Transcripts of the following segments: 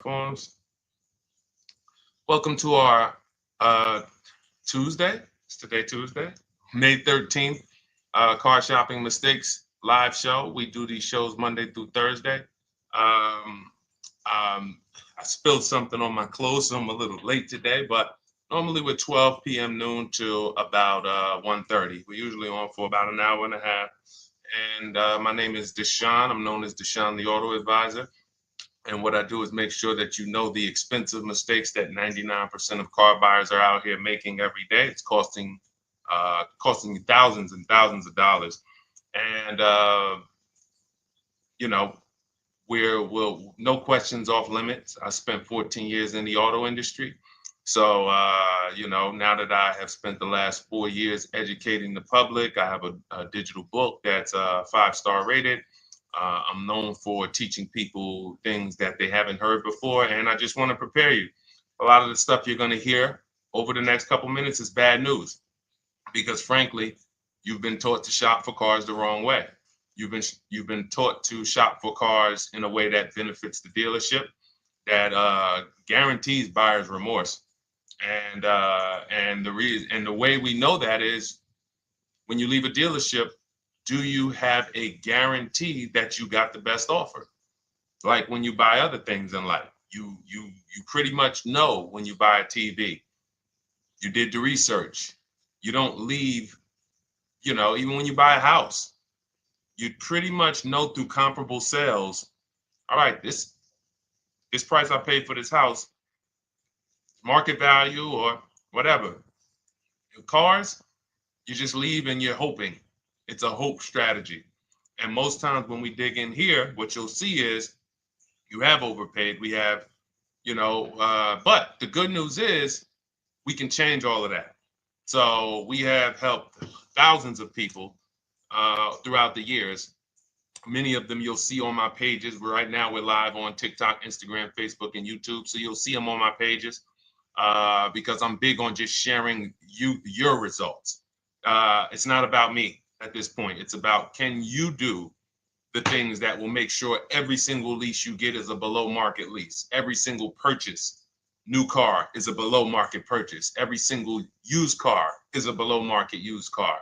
Forms. Welcome to our Tuesday. It's today Tuesday, May 13th. Car shopping mistakes live show. We do these shows Monday through Thursday. Um, I spilled something on my clothes, so I'm a little late today, but normally we're 12 p.m. noon till about 1:30. We're usually on for about an hour and a half. And my name is Deshone. I'm known as Deshone the Auto Advisor. And what I do is make sure that you know the expensive mistakes that 99% of car buyers are out here making every day. It's costing you thousands and thousands of dollars. And you know, we'll no questions off limits. I spent 14 years in the auto industry. So now that I have spent the last 4 years educating the public, I have a digital book that's 5-star rated. I'm known for teaching people things that they haven't heard before, and I just want to prepare you. A lot of the stuff you're going to hear over the next couple minutes is bad news because, frankly, you've been taught to shop for cars the wrong way. You've been taught to shop for cars in a way that benefits the dealership, that guarantees buyer's remorse, and the way we know that is when you leave a dealership. Do you have a guarantee that you got the best offer? Like when you buy other things in life, you pretty much know when you buy a TV. You did the research. You don't leave, even when you buy a house, you pretty much know through comparable sales, all right, this price I paid for this house, market value or whatever. Cars, you just leave and you're hoping. It's a hope strategy. And most times when we dig in here, what you'll see is you have overpaid. We have, but the good news is we can change all of that. So we have helped thousands of people throughout the years. Many of them you'll see on my pages. Right now we're live on TikTok, Instagram, Facebook, and YouTube. So you'll see them on my pages because I'm big on just sharing your results. It's not about me at this point. It's about, can you do the things that will make sure every single lease you get is a below market lease. Every single purchase, new car, is a below market purchase. Every single used car is a below market used car.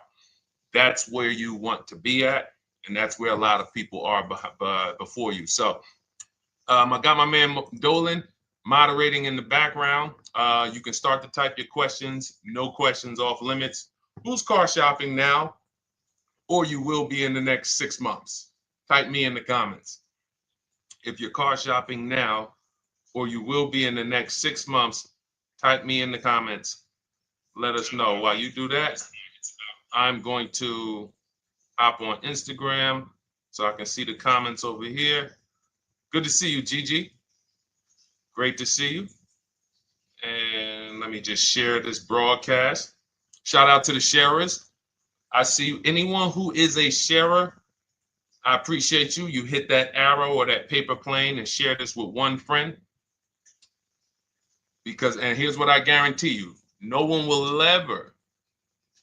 That's where you want to be at. And that's where a lot of people are before you. So I got my man Dolan moderating in the background. You can start to type your questions. No questions off limits. Who's car shopping now, or you will be in the next 6 months? Type me in the comments. If you're car shopping now, or you will be in the next 6 months, type me in the comments. Let us know. While you do that, I'm going to hop on Instagram so I can see the comments over here. Good to see you, Gigi. Great to see you. And let me just share this broadcast. Shout out to the sharers. I see anyone who is a sharer. I appreciate you. You hit that arrow or that paper plane and share this with one friend. And here's what I guarantee you. No one will ever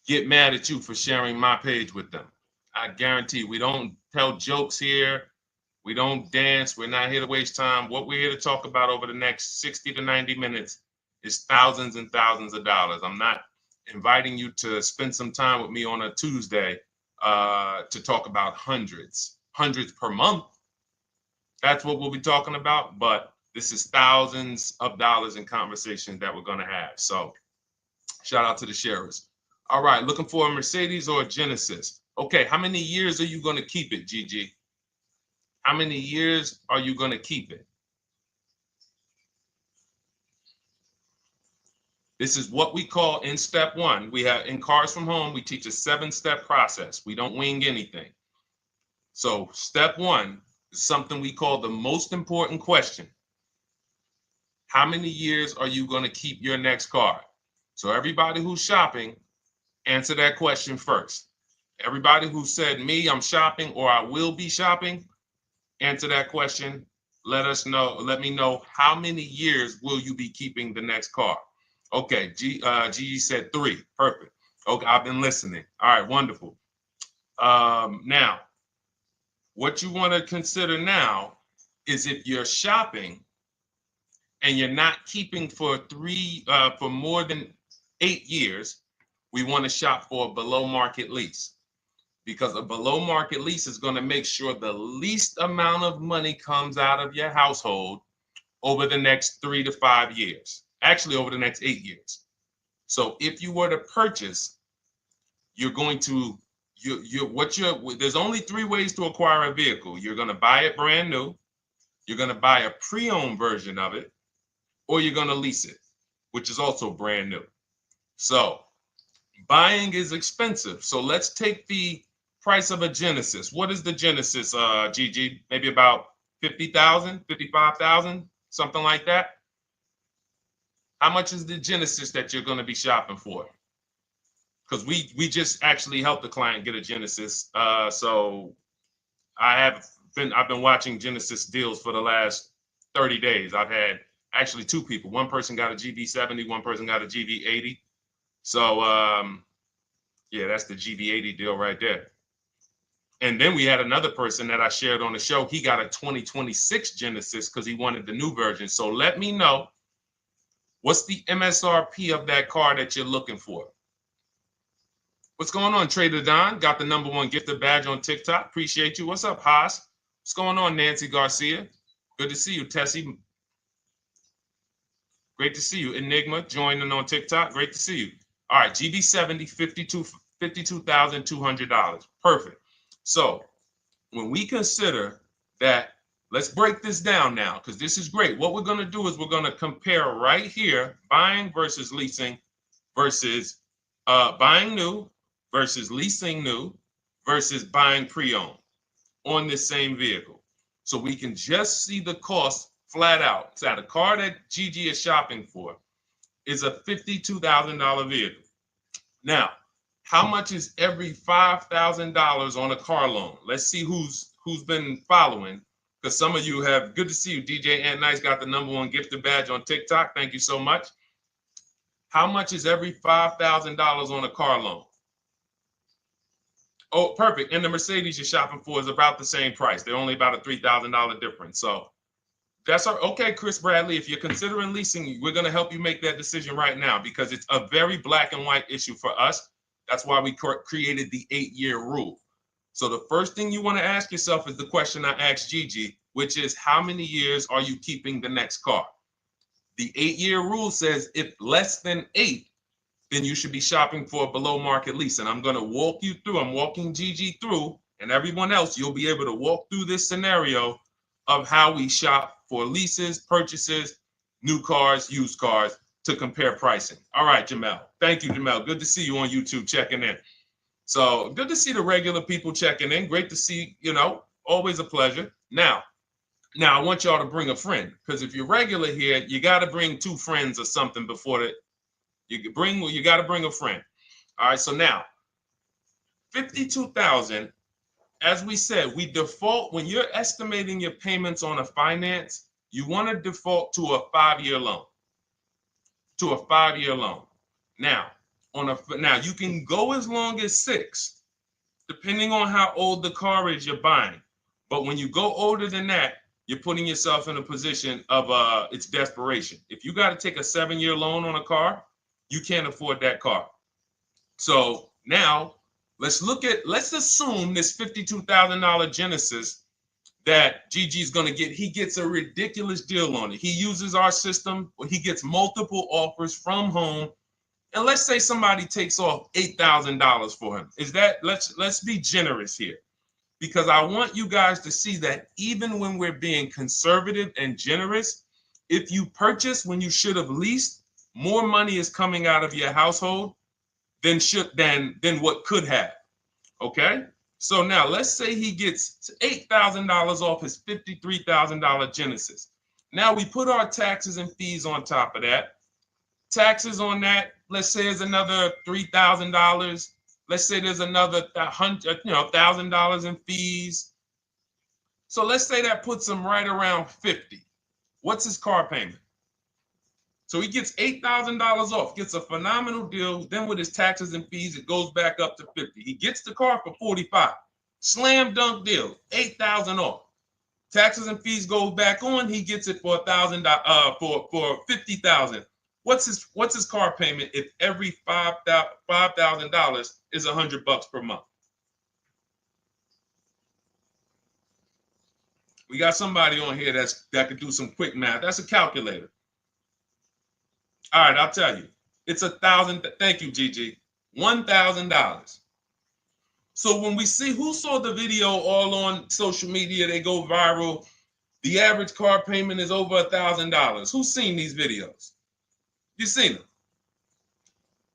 get mad at you for sharing my page with them. I guarantee you, we don't tell jokes here. We don't dance. We're not here to waste time. What we're here to talk about over the next 60 to 90 minutes is thousands and thousands of dollars. I'm not inviting you to spend some time with me on a Tuesday to talk about hundreds per month. That's what we'll be talking about. But this is thousands of dollars in conversations that we're going to have. So shout out to the sharers. All right, looking for a Mercedes or a Genesis. Okay, how many years are you going to keep it, Gigi? How many years are you going to keep it? This is what we call in step one. We have in Cars from Home, we teach a 7-step process. We don't wing anything. So step one is something we call the most important question. How many years are you going to keep your next car? So everybody who's shopping, answer that question first. Everybody who said me, I'm shopping, or I will be shopping, answer that question. Let me know how many years will you be keeping the next car? Okay, Gigi said 3. Perfect. Okay, I've been listening. All right, wonderful. Now, what you want to consider now is if you're shopping, and you're not keeping for more than 8 years, we want to shop for a below market lease, because a below market lease is going to make sure the least amount of money comes out of your household over the next 3 to 5 years, actually over the next 8 years. So if you were to purchase, you're going to, there's only 3 ways to acquire a vehicle. You're going to buy it brand new, you're going to buy a pre-owned version of it, or you're going to lease it, which is also brand new. So buying is expensive. So let's take the price of a Genesis. What is the Genesis, Gigi? Maybe about 50,000, 55,000, something like that. How much is the Genesis that you're going to be shopping for? Because we just actually helped the client get a Genesis. So I've been watching Genesis deals for the last 30 days. I've had actually 2 people. One person got a GB70, one person got a GB80. So yeah, that's the GB80 deal right there. And then we had another person that I shared on the show. He got a 2026 Genesis because he wanted the new version. So let me know, what's the MSRP of that car that you're looking for? What's going on, Trader Don? Got the #1 gifted badge on TikTok. Appreciate you. What's up, Haas? What's going on, Nancy Garcia? Good to see you, Tessie. Great to see you. Enigma joining on TikTok. Great to see you. All right, GB70, $52,200. Perfect. So when we consider that, let's break this down now, because this is great. What we're going to do is we're going to compare right here, buying versus leasing versus buying new versus leasing new versus buying pre-owned on this same vehicle. So we can just see the cost flat out. So the car that Gigi is shopping for is a $52,000 vehicle. Now, how much is every $5,000 on a car loan? Let's see who's been following, because some of you have. Good to see you, DJ Ant Nice got the #1 gifted badge on TikTok. Thank you so much. How much is every $5,000 on a car loan? Oh, perfect. And the Mercedes you're shopping for is about the same price. They're only about a $3,000 difference. So that's okay, Chris Bradley. If you're considering leasing, we're going to help you make that decision right now, because it's a very black and white issue for us. That's why we created the 8-year rule. So the first thing you want to ask yourself is the question I asked Gigi, which is, how many years are you keeping the next car? The 8-year rule says if less than 8, then you should be shopping for a below market lease. And I'm going to walk you through, I'm walking Gigi through, and everyone else, you'll be able to walk through this scenario of how we shop for leases, purchases, new cars, used cars, to compare pricing. All right, Jamel. Thank you, Jamel. Good to see you on YouTube checking in. So good to see the regular people checking in. Great to see, always a pleasure. Now I want y'all to bring a friend, because if you're regular here, you got to bring 2 friends or something before you got to bring a friend. All right, so now 52,000, as we said, we default when you're estimating your payments on a finance, you want to default to a 5-year loan. Now, you can go as long as 6, depending on how old the car is you're buying. But when you go older than that, you're putting yourself in a position of it's desperation. If you got to take a 7-year loan on a car, you can't afford that car. So now let's assume this $52,000 Genesis that Gigi's going to get. He gets a ridiculous deal on it. He uses our system, he gets multiple offers from home. And let's say somebody takes off $8,000 for him. Let's be generous here, because I want you guys to see that even when we're being conservative and generous, if you purchase when you should have leased, more money is coming out of your household than what could have. Okay? So now let's say he gets $8,000 off his $53,000 Genesis. Now we put our taxes and fees on top of that. Taxes on that, let's say, is another $3,000. Let's say there's another $1,000 in fees. So let's say that puts him right around 50. What's his car payment? So he gets $8,000 off, gets a phenomenal deal. Then with his taxes and fees, it goes back up to 50. He gets the car for 45. Slam dunk deal, $8,000 off. Taxes and fees go back on. He gets it for $1,000. For $50,000. What's his car payment if every $5,000 is $100 per month? We got somebody on here that could do some quick math. That's a calculator. All right, I'll tell you. It's $1,000. Thank you, Gigi. $1,000. So when we see who saw the video all on social media, they go viral. The average car payment is over $1,000. Who's seen these videos? You've seen them.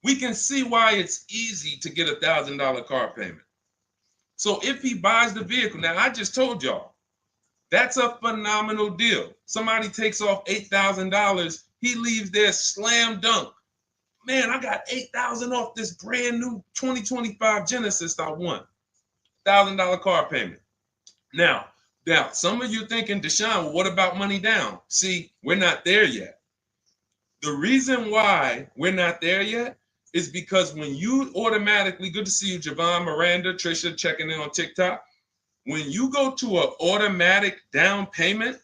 We can see why it's easy to get $1,000 car payment. So if he buys the vehicle, now I just told y'all, that's a phenomenal deal. Somebody takes off $8,000. He leaves there slam dunk. Man, I got $8,000 off this brand new 2025 Genesis I won. $1,000 car payment. Now, some of you thinking, Deshone, well, what about money down? See, we're not there yet. The reason why we're not there yet is because when you automatically, good to see you, Javon, Miranda, Trisha, checking in on TikTok. When you go to an automatic down payment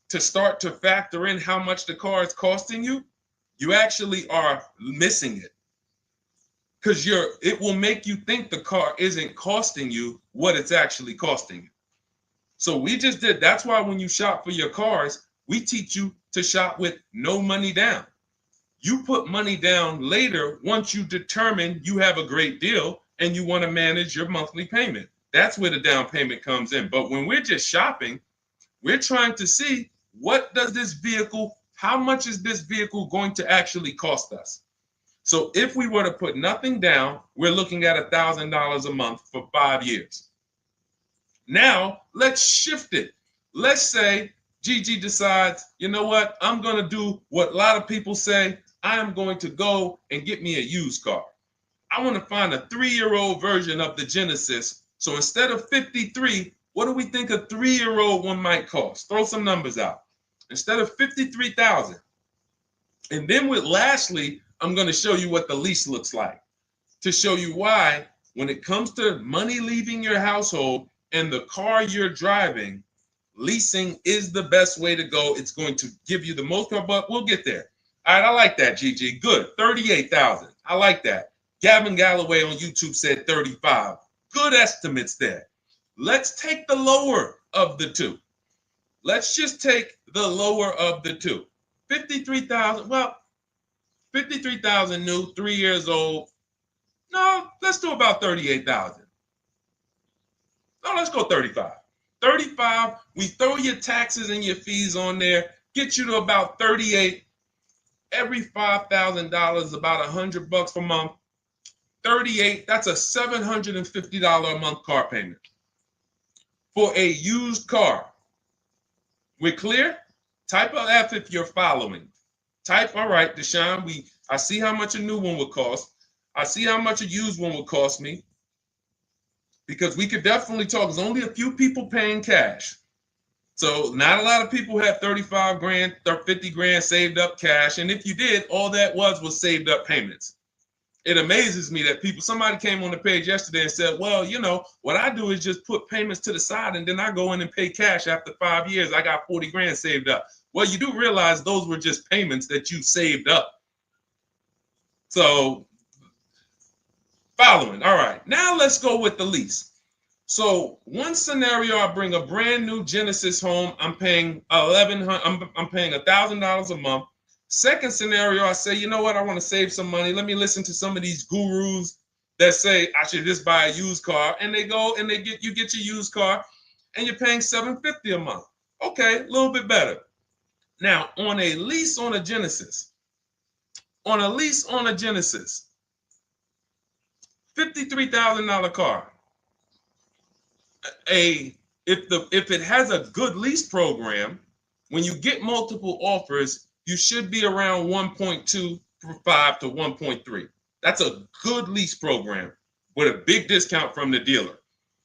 to start to factor in how much the car is costing you, you actually are missing it. Because it will make you think the car isn't costing you what it's actually costing you. So we just did. That's why when you shop for your cars, we teach you to shop with no money down. You put money down later once you determine you have a great deal and you want to manage your monthly payment. That's where the down payment comes in. But when we're just shopping, we're trying to see how much is this vehicle going to actually cost us? So if we were to put nothing down, we're looking at $1,000 a month for 5 years. Now, let's shift it. Let's say Gigi decides, you know what? I'm going to do what a lot of people say. I am going to go and get me a used car. I want to find a 3-year-old version of the Genesis. So instead of $53,000, what do we think a 3-year-old one might cost? Throw some numbers out. Instead of $53,000. And then lastly, I'm going to show you what the lease looks like to show you why when it comes to money leaving your household and the car you're driving, leasing is the best way to go. It's going to give you the most, but we'll get there. All right, I like that, Gigi. Good. 38,000. I like that. Gavin Galloway on YouTube said 35. Good estimates there. Let's take the lower of the two. Let's just take the lower of the two. 53,000. Well, 53,000 new, 3 years old. No, let's do about 38,000. No, let's go 35. 35, we throw your taxes and your fees on there, get you to about 38. Every $5,000, about $100 per month. 38, that's a $750 a month car payment for a used car. We're clear? Type of F if you're following. Type, all right, Deshone, I see how much a new one would cost. I see how much a used one would cost me. Because we could definitely talk. There's only a few people paying cash. So not a lot of people have 35 grand, 50 grand saved up cash. And if you did, all that was saved up payments. It amazes me that somebody came on the page yesterday and said, well, you know, what I do is just put payments to the side and then I go in and pay cash after 5 years. I got 40 grand saved up. Well, you do realize those were just payments that you saved up. So following. All right, now let's go with the lease. So one scenario, I bring a brand new Genesis home. I'm paying I'm paying $1,000 a month. Second scenario, I say, you know what? I want to save some money. Let me listen to some of these gurus that say I should just buy a used car, and they go and you get your used car, and you're paying $750 a month. Okay, a little bit better. Now on a lease on a Genesis, $53,000 car. If it has a good lease program, when you get multiple offers, you should be around 1.25 to 1.3. That's a good lease program with a big discount from the dealer.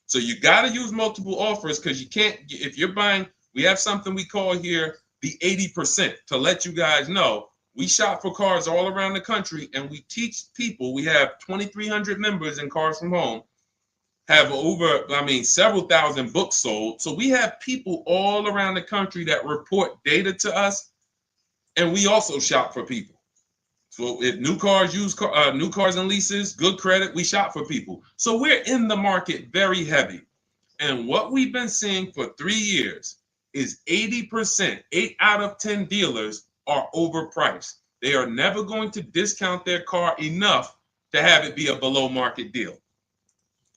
So you got to use multiple offers because you can't, if you're buying, we have something we call here the 80% to let you guys know. We shop for cars all around the country and we teach people, we have 2,300 members in Cars from Home, have several thousand books sold. So we have people all around the country that report data to us, and we also shop for people. So if new cars, new cars and leases, good credit, we shop for people. So we're in the market very heavy. And what we've been seeing for 3 years is 80%, 8 out of 10 dealers are overpriced. They are never going to discount their car enough to have it be a below market deal.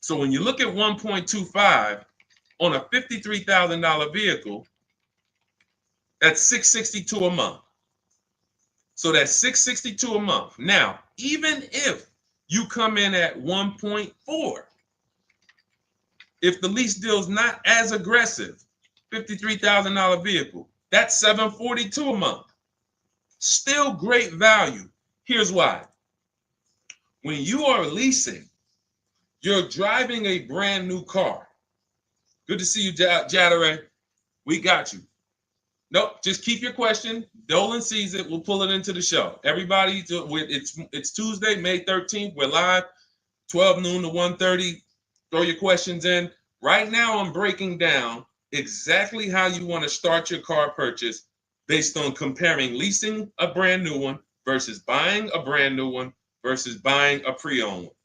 So when you look at 1.25 on a $53,000 vehicle, that's $662 a month. So that's $662 a month. Now, even if you come in at 1.4, if the lease deal is not as aggressive, $53,000 vehicle, that's $742 a month. Still great value. Here's why. When you are leasing, you're driving a brand new car. Good to see you, Jadare. We got you. Nope, just keep your question. Dolan sees it. We'll pull it into the show. Everybody, it's Tuesday, May 13th. We're live, 12 noon to 1:30. Throw your questions in. Right now, I'm breaking down exactly how you want to start your car purchase based on comparing leasing a brand new one versus buying a brand new one versus buying a pre-owned one.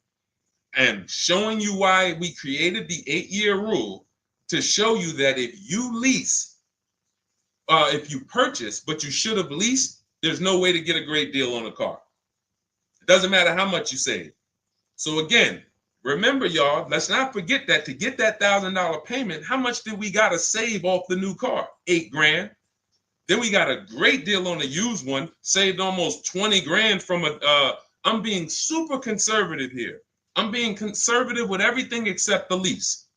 And showing you why we created the 8-year rule to show you that if you lease, if you purchase, but you should have leased, there's no way to get a great deal on a car. It doesn't matter how much you save. So again, remember, y'all, let's not forget that to get that $1,000 payment, how much did we got to save off the new car? $8,000. Then we got a great deal on a used one, saved almost 20 grand from I'm being super conservative here. I'm being conservative with everything except the lease.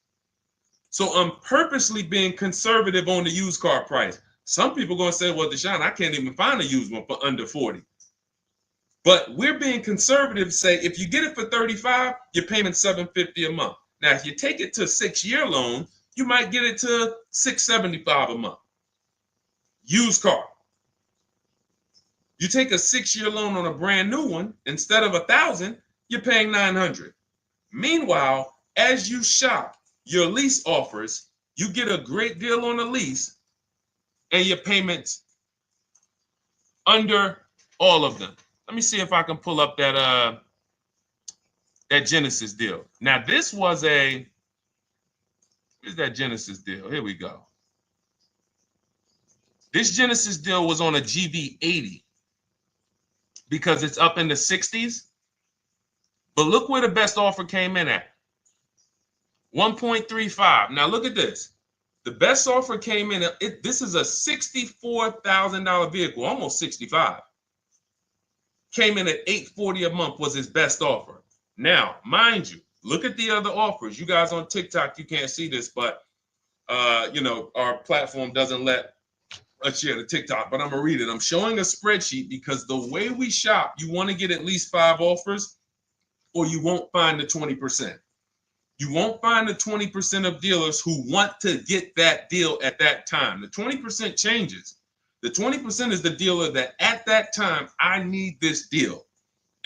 So I'm purposely being conservative on the used car price. Some people are going to say, well, Deshone, I can't even find a used one for under 40. But we're being conservative, say if you get it for 35, you're paying $750 a month. Now, if you take it to a 6-year loan, you might get it to $675 a month. Used car. You take a 6-year loan on a brand new one, instead of $1,000, you're paying $900. Meanwhile, as you shop your lease offers, you get a great deal on the lease, and your payments under all of them. Let me see if I can pull up that Genesis deal. Now, this was where's that Genesis deal? Here we go. This Genesis deal was on a GV80 because it's up in the 60s. But look where the best offer came in at. 1.35. Now look at this. The best offer came in, this is a $64,000 vehicle, almost 65. Came in at $840 a month was his best offer. Now, mind you, look at the other offers. You guys on TikTok, you can't see this, but our platform doesn't let us share the TikTok, but I'm gonna read it. I'm showing a spreadsheet because the way we shop, you want to get at least 5 offers or you won't find the 20%. You won't find the 20% of dealers who want to get that deal at that time. The 20% changes. The 20% is the dealer that at that time, I need this deal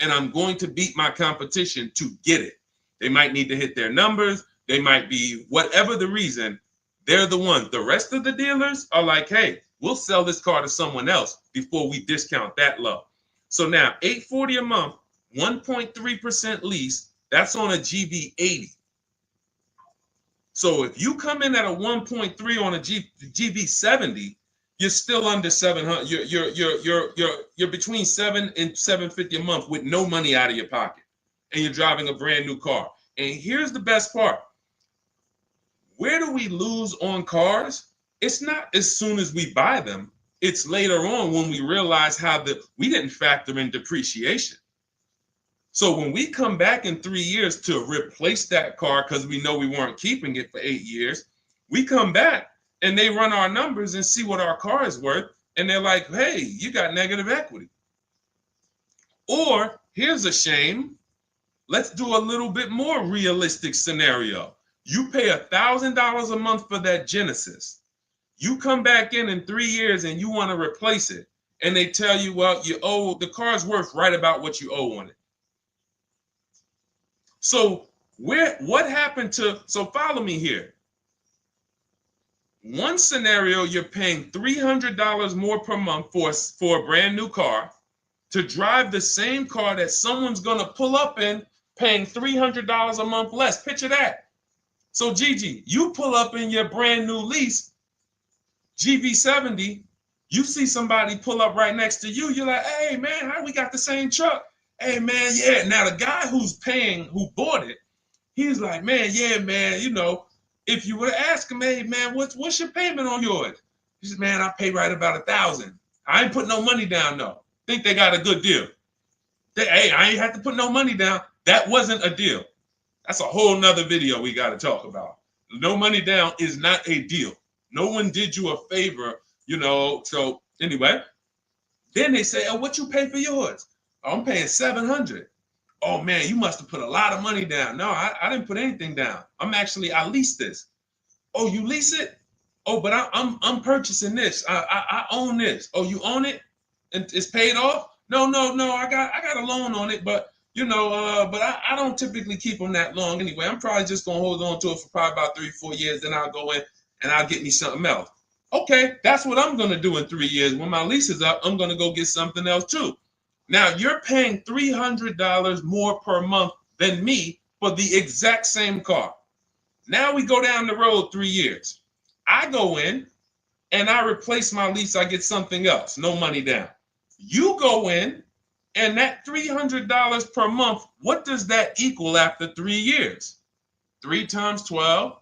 and I'm going to beat my competition to get it. They might need to hit their numbers. They might be whatever the reason. They're the ones. The rest of the dealers are like, hey, we'll sell this car to someone else before we discount that low. So now $840 a month, 1.3% lease, that's on a GV80. So if you come in at a 1.3 on a GV70, you're still under 700. You're between 7 and 750 a month with no money out of your pocket, and you're driving a brand new car. And here's the best part: where do we lose on cars? It's not as soon as we buy them. It's later on when we realize we didn't factor in depreciation. So when we come back in 3 years to replace that car because we know we weren't keeping it for 8 years, we come back and they run our numbers and see what our car is worth. And they're like, hey, you got negative equity. Or here's a shame. Let's do a little bit more realistic scenario. You pay $1,000 a month for that Genesis. You come back in 3 years and you want to replace it. And they tell you, well, the car's worth right about what you owe on it. So What happened to, so follow me here. One scenario, you're paying $300 more per month for a brand new car to drive the same car that someone's going to pull up in, paying $300 a month less. Picture that. So Gigi, you pull up in your brand new lease, GV70, you see somebody pull up right next to you. You're like, hey man, how we got the same truck? Hey man, yeah. Now the guy who bought it, he's like, man, yeah, man, you know, if you were to ask him, hey man, what's your payment on yours? He says, man, I pay right about $1,000. I ain't put no money down though. Think they got a good deal. Hey, I ain't had to put no money down. That wasn't a deal. That's a whole nother video we got to talk about. No money down is not a deal. No one did you a favor, you know. So anyway, then they say, oh, what you pay for yours? Oh, I'm paying $700. Oh man, you must have put a lot of money down. No, I didn't put anything down. I leased this. Oh, you lease it? Oh, but I'm purchasing this. I own this. Oh, you own it? And it's paid off? No. I got a loan on it, but you know, but I don't typically keep them that long anyway. I'm probably just gonna hold on to it for probably about 3-4 years. Then I'll go in and I'll get me something else. Okay, that's what I'm gonna do in 3 years. When my lease is up, I'm gonna go get something else too. Now you're paying $300 more per month than me for the exact same car. Now we go down the road 3 years. I go in and I replace my lease. I get something else, no money down. You go in and that $300 per month, what does that equal after 3 years? 3 times 12,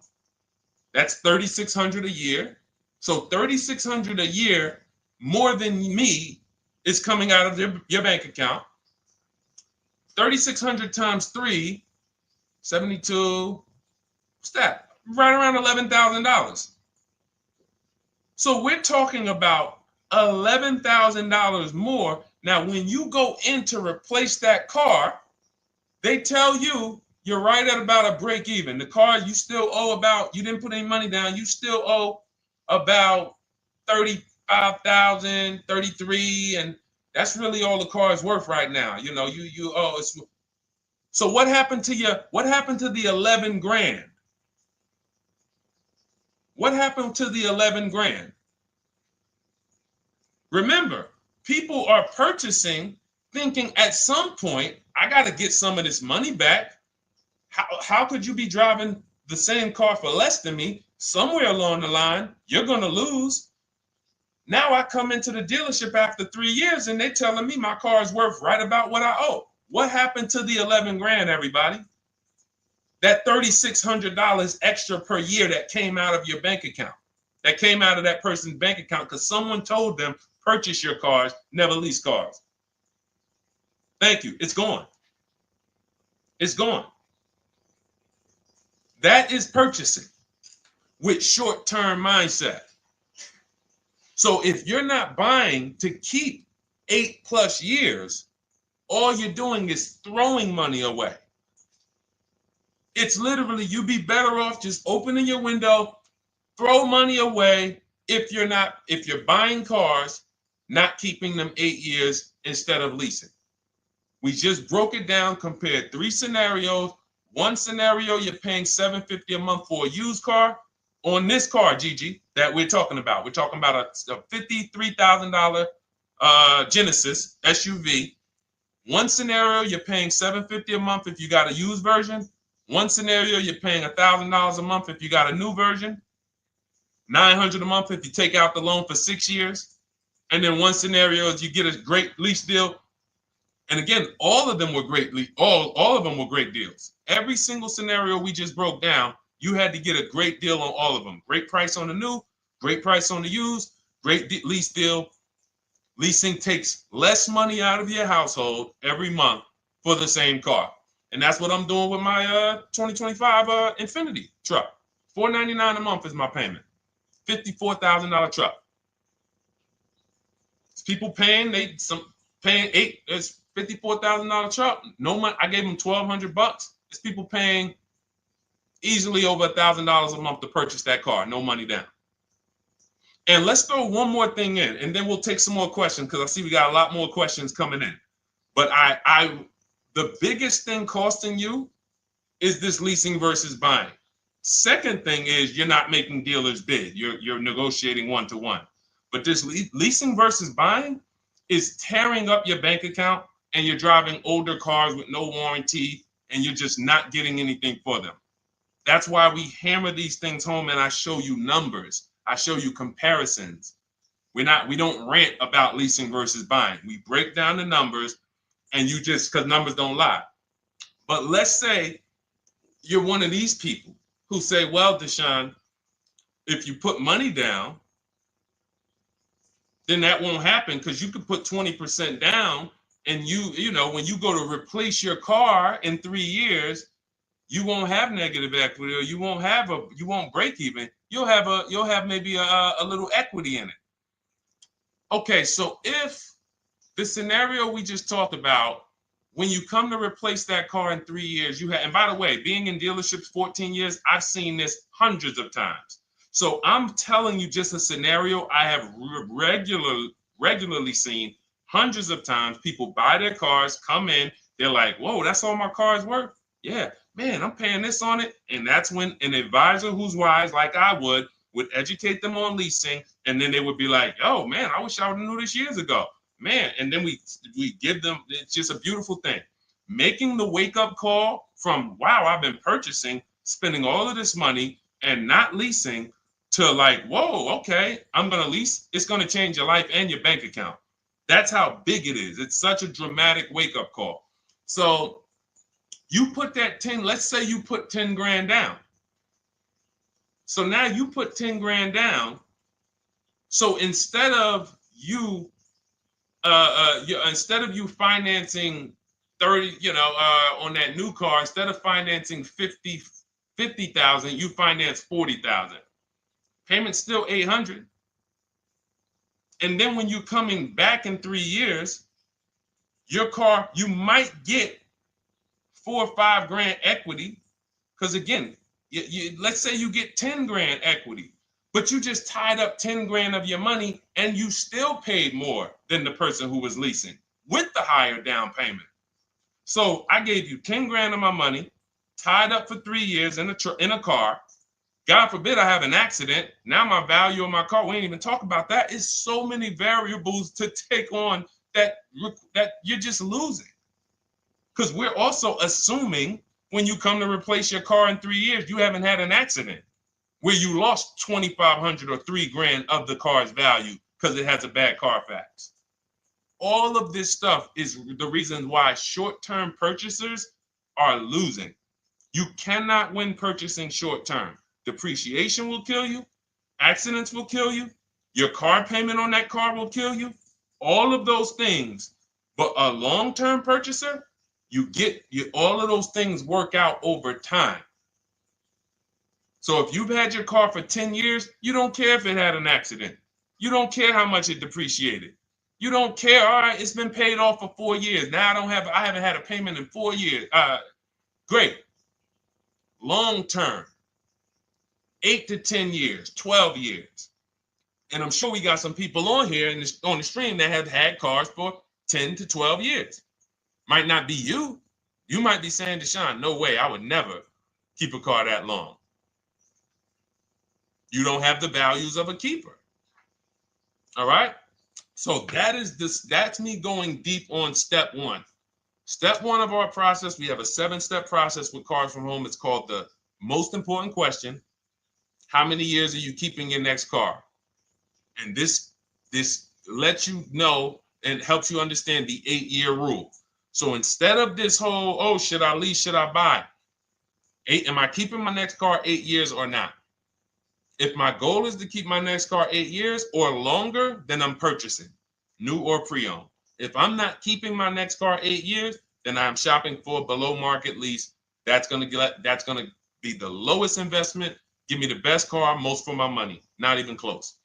that's $3,600 a year. So $3,600 a year more than me is coming out of your bank account. 3,600 times 3, 72, what's that? Right around $11,000. So we're talking about $11,000 more. Now, when you go in to replace that car, they tell you you're right at about a break even. The car you still owe about, you didn't put any money down, you still owe about 35,000, 33, and that's really all the car is worth right now. You know, you owe. So what happened to you? What happened to the 11 grand? What happened to the 11 grand? Remember, people are purchasing thinking at some point, I got to get some of this money back. How could you be driving the same car for less than me? Somewhere along the line, you're going to lose. Now I come into the dealership after 3 years and they're telling me my car is worth right about what I owe. What happened to the 11 grand, everybody? That $3,600 extra per year that came out of your bank account, that came out of that person's bank account because someone told them, purchase your cars, never lease cars. Thank you. It's gone. It's gone. That is purchasing with short-term mindset. So if you're not buying to keep 8+ years, all you're doing is throwing money away. It's literally, you'd be better off just opening your window, throw money away if you're buying cars, not keeping them 8 years instead of leasing. We just broke it down, compared 3 scenarios. One scenario, you're paying $750 a month for a used car. On this car, Gigi, that we're talking about a $53,000 Genesis SUV. One scenario, you're paying $750 a month if you got a used version. One scenario, you're paying $1,000 a month if you got a new version. $900 a month if you take out the loan for 6 years. And then one scenario is you get a great lease deal. And again, all of them were great. All of them were great deals. Every single scenario we just broke down, you had to get a great deal on all of them. Great price on the new, great price on the used, great lease deal. Leasing takes less money out of your household every month for the same car. And that's what I'm doing with my 2025 Infiniti truck. $499 a month is my payment. $54,000 truck. It's people paying, it's $54,000 truck. No money. I gave them $1,200. It's people paying easily over $1,000 a month to purchase that car. No money down. And let's throw one more thing in, and then we'll take some more questions because I see we got a lot more questions coming in. But the biggest thing costing you is this leasing versus buying? Second thing is you're not making dealers bid. You're negotiating one-to-one. But this leasing versus buying is tearing up your bank account, and you're driving older cars with no warranty, and you're just not getting anything for them. That's why we hammer these things home, and I show you numbers. I show you comparisons. We don't rant about leasing versus buying. We break down the numbers, and you just, because numbers don't lie. But let's say you're one of these people who say, well, Deshone, if you put money down, then that won't happen, because you could put 20% down, and you know, when you go to replace your car in 3 years, you won't have negative equity, or you won't break even. You'll have maybe a little equity in it. Okay, so if the scenario we just talked about, when you come to replace that car in 3 years, and by the way, being in dealerships 14 years, I've seen this hundreds of times. So I'm telling you just a scenario I have regularly seen hundreds of times. People buy their cars, come in, they're like, whoa, that's all my car's worth? Yeah, man, I'm paying this on it. And that's when an advisor who's wise, like I would educate them on leasing. And then they would be like, oh, man, I wish I would have knew this years ago. Man, and then we give them, it's just a beautiful thing. Making the wake-up call from, wow, I've been purchasing, spending all of this money and not leasing, to like, whoa, okay, I'm going to lease. It's going to change your life and your bank account. That's how big it is. It's such a dramatic wake-up call. So you put that 10, let's say you put 10 grand down. So now you put 10 grand down. So instead of you financing 30, on that new car, instead of financing 50,000, you finance 40,000. Payment's still 800. And then when you're coming back in 3 years, your car, you might get 4 or 5 grand equity. Because again, let's say you get 10 grand equity, but you just tied up 10 grand of your money, and you still paid more than the person who was leasing with the higher down payment. So I gave you 10 grand of my money, tied up for 3 years in a car. God forbid I have an accident. Now my value of my car, we ain't even talk about that. It's so many variables to take on that you're just losing. Because we're also assuming when you come to replace your car in 3 years, you haven't had an accident where you lost 2,500 or 3 grand of the car's value because it has a bad Carfax. All of this stuff is the reason why short-term purchasers are losing. You cannot win purchasing short-term. Depreciation will kill you. Accidents will kill you. Your car payment on that car will kill you. All of those things. But a long-term purchaser, all of those things work out over time. So if you've had your car for 10 years, you don't care if it had an accident. You don't care how much it depreciated. You don't care. All right, it's been paid off for 4 years. Now I haven't had a payment in 4 years. Great. Long-term. 8 to 10 years, 12 years. And I'm sure we got some people on here on the stream that have had cars for 10 to 12 years. Might not be you. You might be saying, Deshone, no way, I would never keep a car that long. You don't have the values of a keeper. All right? So that's me going deep on step one. Step one of our process, we have a 7-step process with Cars from Home. It's called the most important question. How many years are you keeping your next car? And this lets you know and helps you understand the 8-year rule. So instead of this whole, oh, should I lease, should I buy? Am I keeping my next car 8 years or not? If my goal is to keep my next car 8 years or longer, then I'm purchasing, new or pre-owned. If I'm not keeping my next car 8 years, then I'm shopping for a below market lease. That's gonna be the lowest investment. Give me the best car, most for my money. Not even close.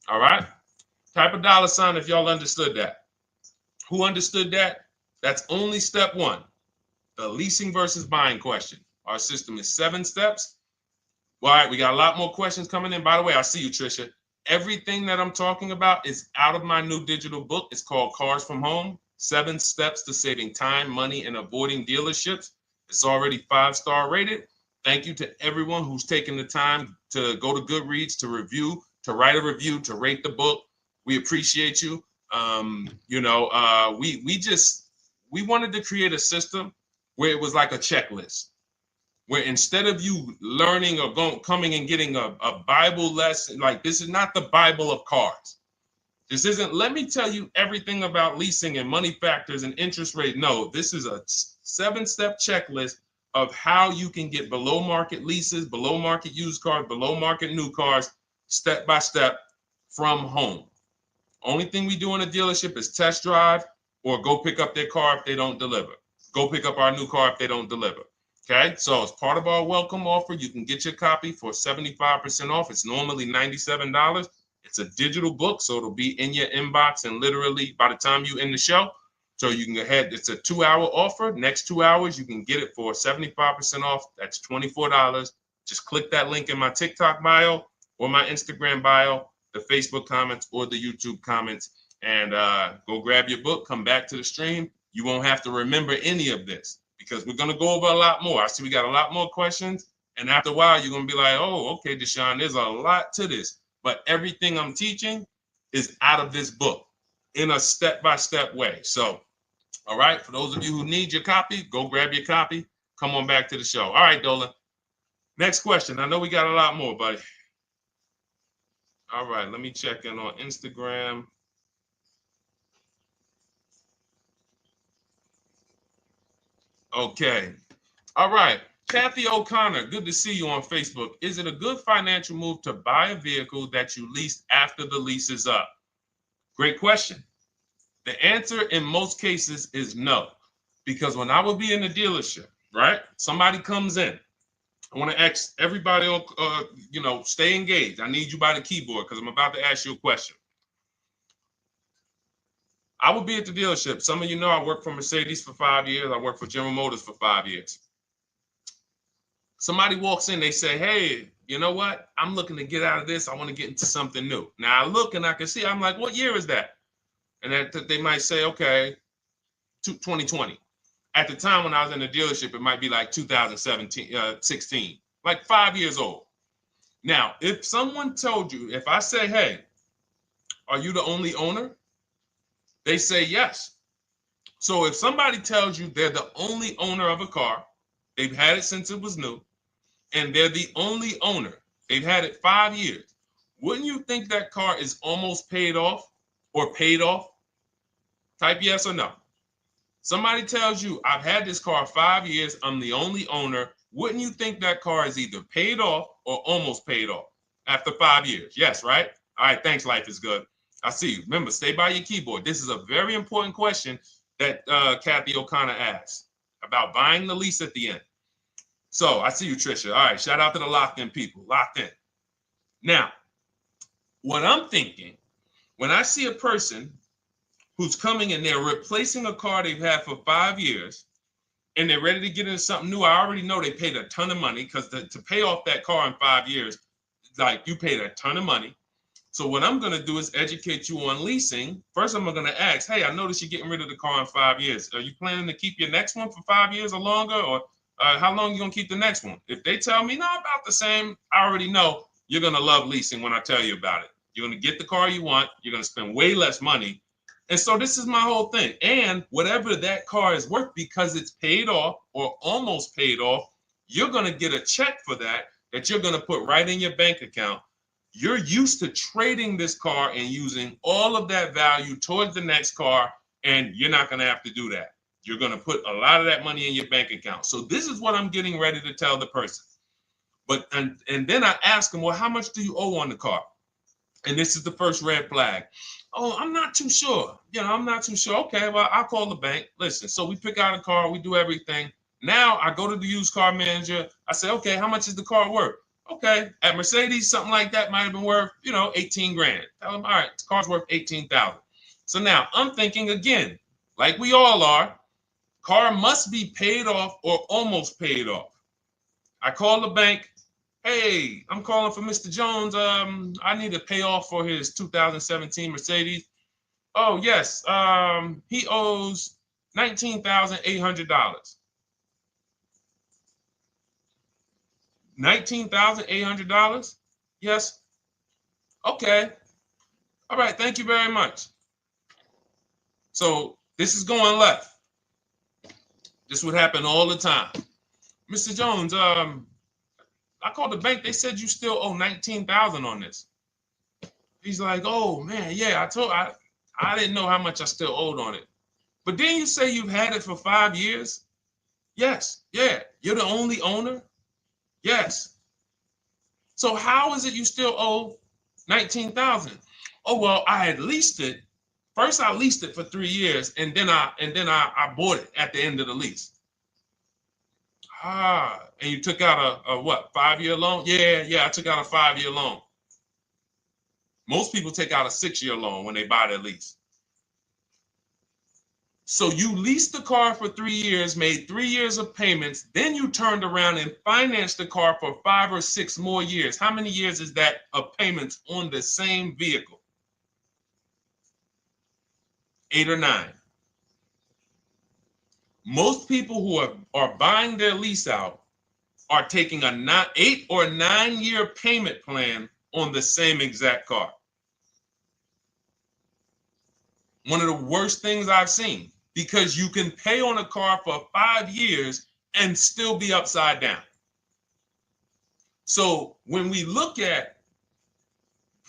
All right? Type a dollar sign if y'all understood that. Who understood that? That's only step one. The leasing versus buying question. Our system is 7 steps. All right, we got a lot more questions coming in. By the way, I see you, Trisha. Everything that I'm talking about is out of my new digital book. It's called Cars from Home, 7 Steps to Saving Time, Money, and Avoiding Dealerships. It's already 5-star rated. Thank you to everyone who's taken the time to go to Goodreads to review, to write a review, to rate the book. We appreciate you. We wanted to create a system where it was like a checklist, where instead of you learning or coming and getting a Bible lesson, like this is not the Bible of cars. This isn't, let me tell you everything about leasing and money factors and interest rate. No, this is a 7-step checklist of how you can get below market leases, below market used cars, below market new cars, step by step from home. Only thing we do in a dealership is test drive or go pick up their car if they don't deliver. Go pick up our new car if they don't deliver. Okay, so as part of our welcome offer, you can get your copy for 75% off. It's normally $97. It's a digital book, so it'll be in your inbox and literally by the time you end the show. So you can go ahead. It's a 2-hour offer. Next 2 hours, you can get it for 75% off. That's $24. Just click that link in my TikTok bio or my Instagram bio, the Facebook comments or the YouTube comments, and go grab your book. Come back to the stream. You won't have to remember any of this because we're going to go over a lot more. I see we got a lot more questions. And after a while, you're going to be like, oh, okay, Deshone, there's a lot to this. But everything I'm teaching is out of this book in a step-by-step way. So, all right, for those of you who need your copy, go grab your copy. Come on back to the show. All right, Dolan. Next question. I know we got a lot more, buddy. All right, let me check in on Instagram. Okay. All right. Kathy O'Connor, good to see you on Facebook. Is it a good financial move to buy a vehicle that you leased after the lease is up? Great question. The answer in most cases is no, because when I would be in the dealership, right? Somebody comes in. I want to ask everybody, stay engaged. I need you by the keyboard because I'm about to ask you a question. I would be at the dealership. Some of you know I worked for Mercedes for 5 years. I worked for General Motors for 5 years. Somebody walks in, they say, hey, you know what? I'm looking to get out of this. I want to get into something new. Now I look and I can see, I'm like, what year is that? And that they might say, okay, 2020. At the time when I was in the dealership, it might be like 16, like 5 years old. Now, if someone told you, if I say, hey, are you the only owner? They say yes. So if somebody tells you they're the only owner of a car, they've had it since it was new, and they're the only owner, they've had it 5 years, wouldn't you think that car is almost paid off or paid off? Type yes or no. Somebody tells you, I've had this car 5 years, I'm the only owner. Wouldn't you think that car is either paid off or almost paid off after 5 years? Yes, right? All right, thanks, Life is Good. I see you. Remember, stay by your keyboard. This is a very important question that Kathy O'Connor asked about buying the lease at the end. So I see you, Trisha. All right, shout out to the locked in people. Locked in. Now, what I'm thinking, when I see a person who's coming in, they're replacing a car they've had for 5 years, and they're ready to get into something new. I already know they paid a ton of money because to pay off that car in 5 years, like you paid a ton of money. So what I'm going to do is educate you on leasing. First, I'm going to ask, hey, I noticed you're getting rid of the car in 5 years. Are you planning to keep your next one for 5 years or longer? Or how long are you going to keep the next one? If they tell me, no, about the same, I already know you're going to love leasing when I tell you about it. You're going to get the car you want. You're going to spend way less money. And so this is my whole thing. And whatever that car is worth, because it's paid off or almost paid off, you're going to get a check for that you're going to put right in your bank account. You're used to trading this car and using all of that value towards the next car, and you're not going to have to do that. You're going to put a lot of that money in your bank account. So this is what I'm getting ready to tell the person. But and then I ask them, well, how much do you owe on the car? And this is the first red flag. Oh, I'm not too sure. I'm not too sure. Okay, well, I'll call the bank. Listen, so we pick out a car, we do everything. Now I go to the used car manager. I say, okay, how much is the car worth? Okay, at Mercedes, something like that might have been worth, 18 grand. Tell them, all right, the car's worth 18,000. So now I'm thinking again, like we all are, car must be paid off or almost paid off. I call the bank. Hey, I'm calling for Mr. Jones. I need to pay off for his 2017 Mercedes. Oh, yes. He owes $19,800. $19,800? Yes. Okay. All right. Thank you very much. So this is going left. This would happen all the time. Mr. Jones, I called the bank. They said you still owe 19,000 on this. He's like, oh man, yeah, I didn't know how much I still owed on it. But didn't you say you've had it for 5 years? Yes. Yeah. You're the only owner? Yes. So how is it you still owe 19,000? Oh, well, I had leased it. First I leased it for 3 years and then I bought it at the end of the lease. Ah, and you took out a what, 5-year loan? Yeah, I took out a 5-year loan. Most people take out a 6-year loan when they buy their lease. So you leased the car for 3 years, made 3 years of payments, then you turned around and financed the car for 5 or 6 more years. How many years is that of payments on the same vehicle? 8 or 9. Most people who are buying their lease out are taking a 8 or 9 year payment plan on the same exact car. One of the worst things I've seen, because you can pay on a car for 5 years and still be upside down. So when we look at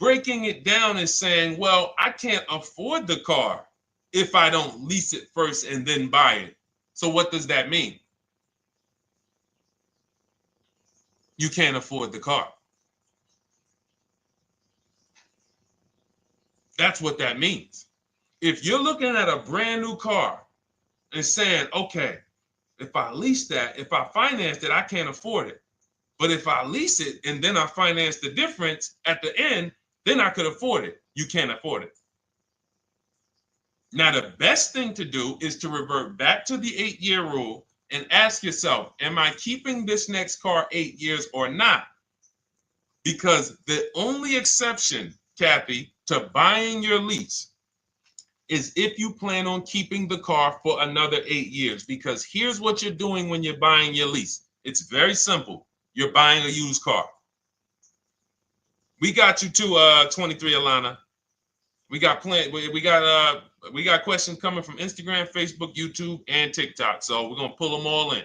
breaking it down and saying, well, I can't afford the car if I don't lease it first and then buy it. So what does that mean? You can't afford the car. That's what that means. If you're looking at a brand new car and saying, okay, if I lease that, if I finance it, I can't afford it. But if I lease it and then I finance the difference at the end, then I could afford it. You can't afford it. Now, the best thing to do is to revert back to the 8-year rule and ask yourself, am I keeping this next car 8 years or not? Because the only exception, Kathy, to buying your lease is if you plan on keeping the car for another 8 years. Because here's what you're doing when you're buying your lease. It's very simple. You're buying a used car. We got you to 23, Alana. We got questions coming from Instagram, Facebook, YouTube, and TikTok. So we're gonna pull them all in.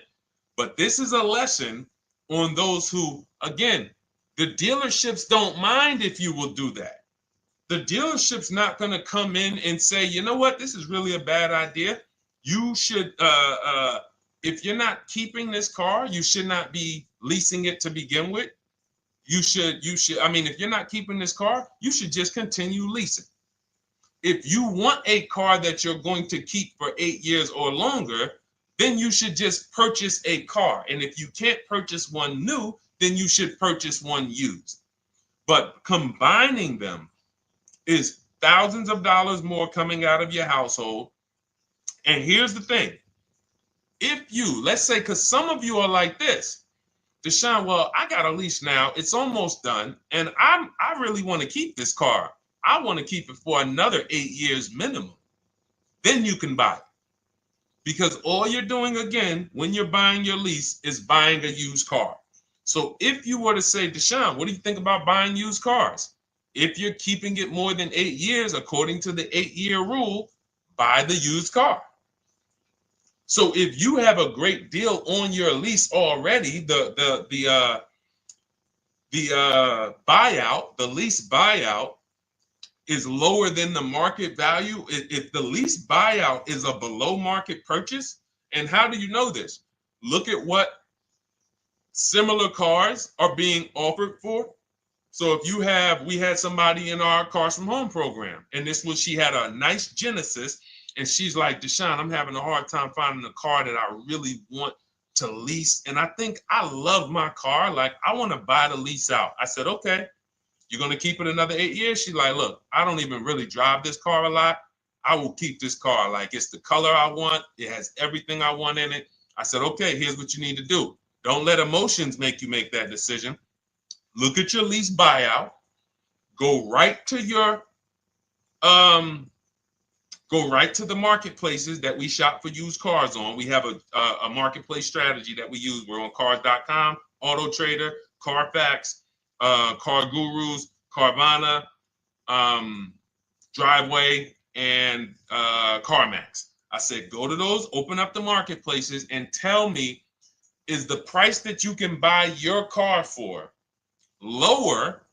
But this is a lesson on those who, again, the dealerships don't mind if you will do that. The dealership's not gonna come in and say, you know what, this is really a bad idea. You should, if you're not keeping this car, you should not be leasing it to begin with. You should, I mean, if you're not keeping this car, you should just continue leasing. If you want a car that you're going to keep for 8 years or longer, then you should just purchase a car. And if you can't purchase one new, then you should purchase one used. But combining them is thousands of dollars more coming out of your household. And here's the thing. If you, let's say, because some of you are like this, Deshone, well, I got a lease now. It's almost done. And I really want to keep this car. I want to keep it for another 8 years minimum. Then you can buy it. Because all you're doing, again, when you're buying your lease is buying a used car. So if you were to say, Deshone, what do you think about buying used cars? If you're keeping it more than 8 years, according to the 8-year rule, buy the used car. So if you have a great deal on your lease already, the buyout, the lease buyout is lower than the market value. If the lease buyout is a below market purchase, and how do you know this? Look at what similar cars are being offered for. So if you have, we had somebody in our Cars from Home program, and she had a nice Genesis, and she's like, Deshone, I'm having a hard time finding a car that I really want to lease. And I think I love my car. Like, I want to buy the lease out. I said, okay, you're going to keep it another 8 years? She's like, look, I don't even really drive this car a lot. I will keep this car. Like, it's the color I want. It has everything I want in it. I said, okay, here's what you need to do. Don't let emotions make you make that decision. Look at your lease buyout. Go right to your go right to the marketplaces that we shop for used cars on. We have a marketplace strategy that we use. We're on cars.com, Auto Trader, Carfax, Car Gurus, Carvana, Driveway, and CarMax. I said, go to those, open up the marketplaces, and tell me, is the price that you can buy your car for lower,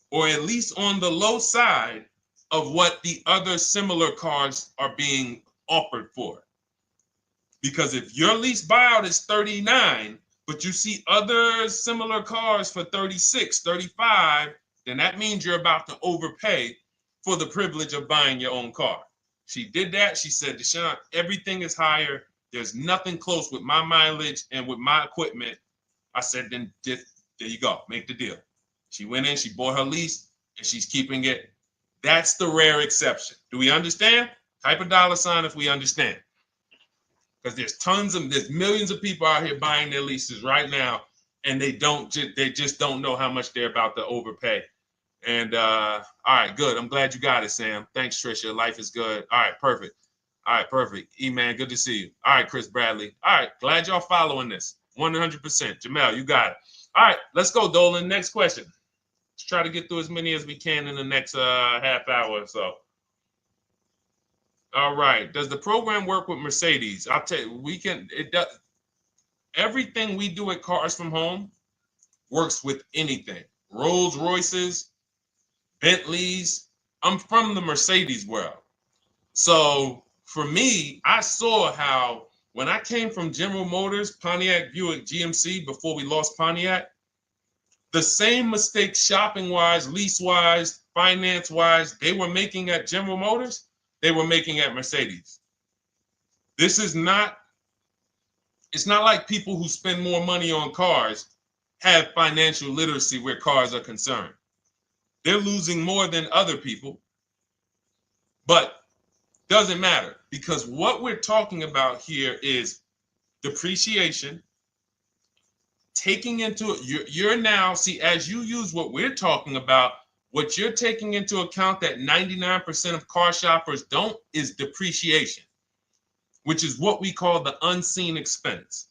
or at least on the low side of what the other similar cars are being offered for? Because if your lease buyout is 39, but you see other similar cars for 36, 35, then that means you're about to overpay for the privilege of buying your own car. She did that. She said, Deshone, everything is higher. There's nothing close with my mileage and with my equipment. I said, then there you go. Make the deal. She went in, she bought her lease, and she's keeping it. That's the rare exception. Do we understand? Type a $sign if we understand. Because there's millions of people out here buying their leases right now, and they just don't know how much they're about to overpay. And all right, good. I'm glad you got it, Sam. Thanks, Trisha. Life is good. All right, perfect. All right, perfect. E-Man, good to see you. All right, Chris Bradley. All right, glad y'all following this. 100%. Jamel, you got it. All right, let's go, Dolan. Next question. Let's try to get through as many as we can in the next half hour or so. All right. Does the program work with Mercedes? I'll tell you, it does. Everything we do at Cars from Home works with anything. Rolls Royces, Bentleys. I'm from the Mercedes world. So for me, I saw how when I came from General Motors, Pontiac, Buick, GMC, before we lost Pontiac, the same mistakes shopping-wise, lease-wise, finance-wise, they were making at General Motors, they were making at Mercedes. It's not like people who spend more money on cars have financial literacy where cars are concerned. They're losing more than other people, but doesn't matter, because what we're talking about here is depreciation, taking into you're now, see, as you use what we're talking about, what you're taking into account that 99% of car shoppers don't is depreciation, which is what we call the unseen expense.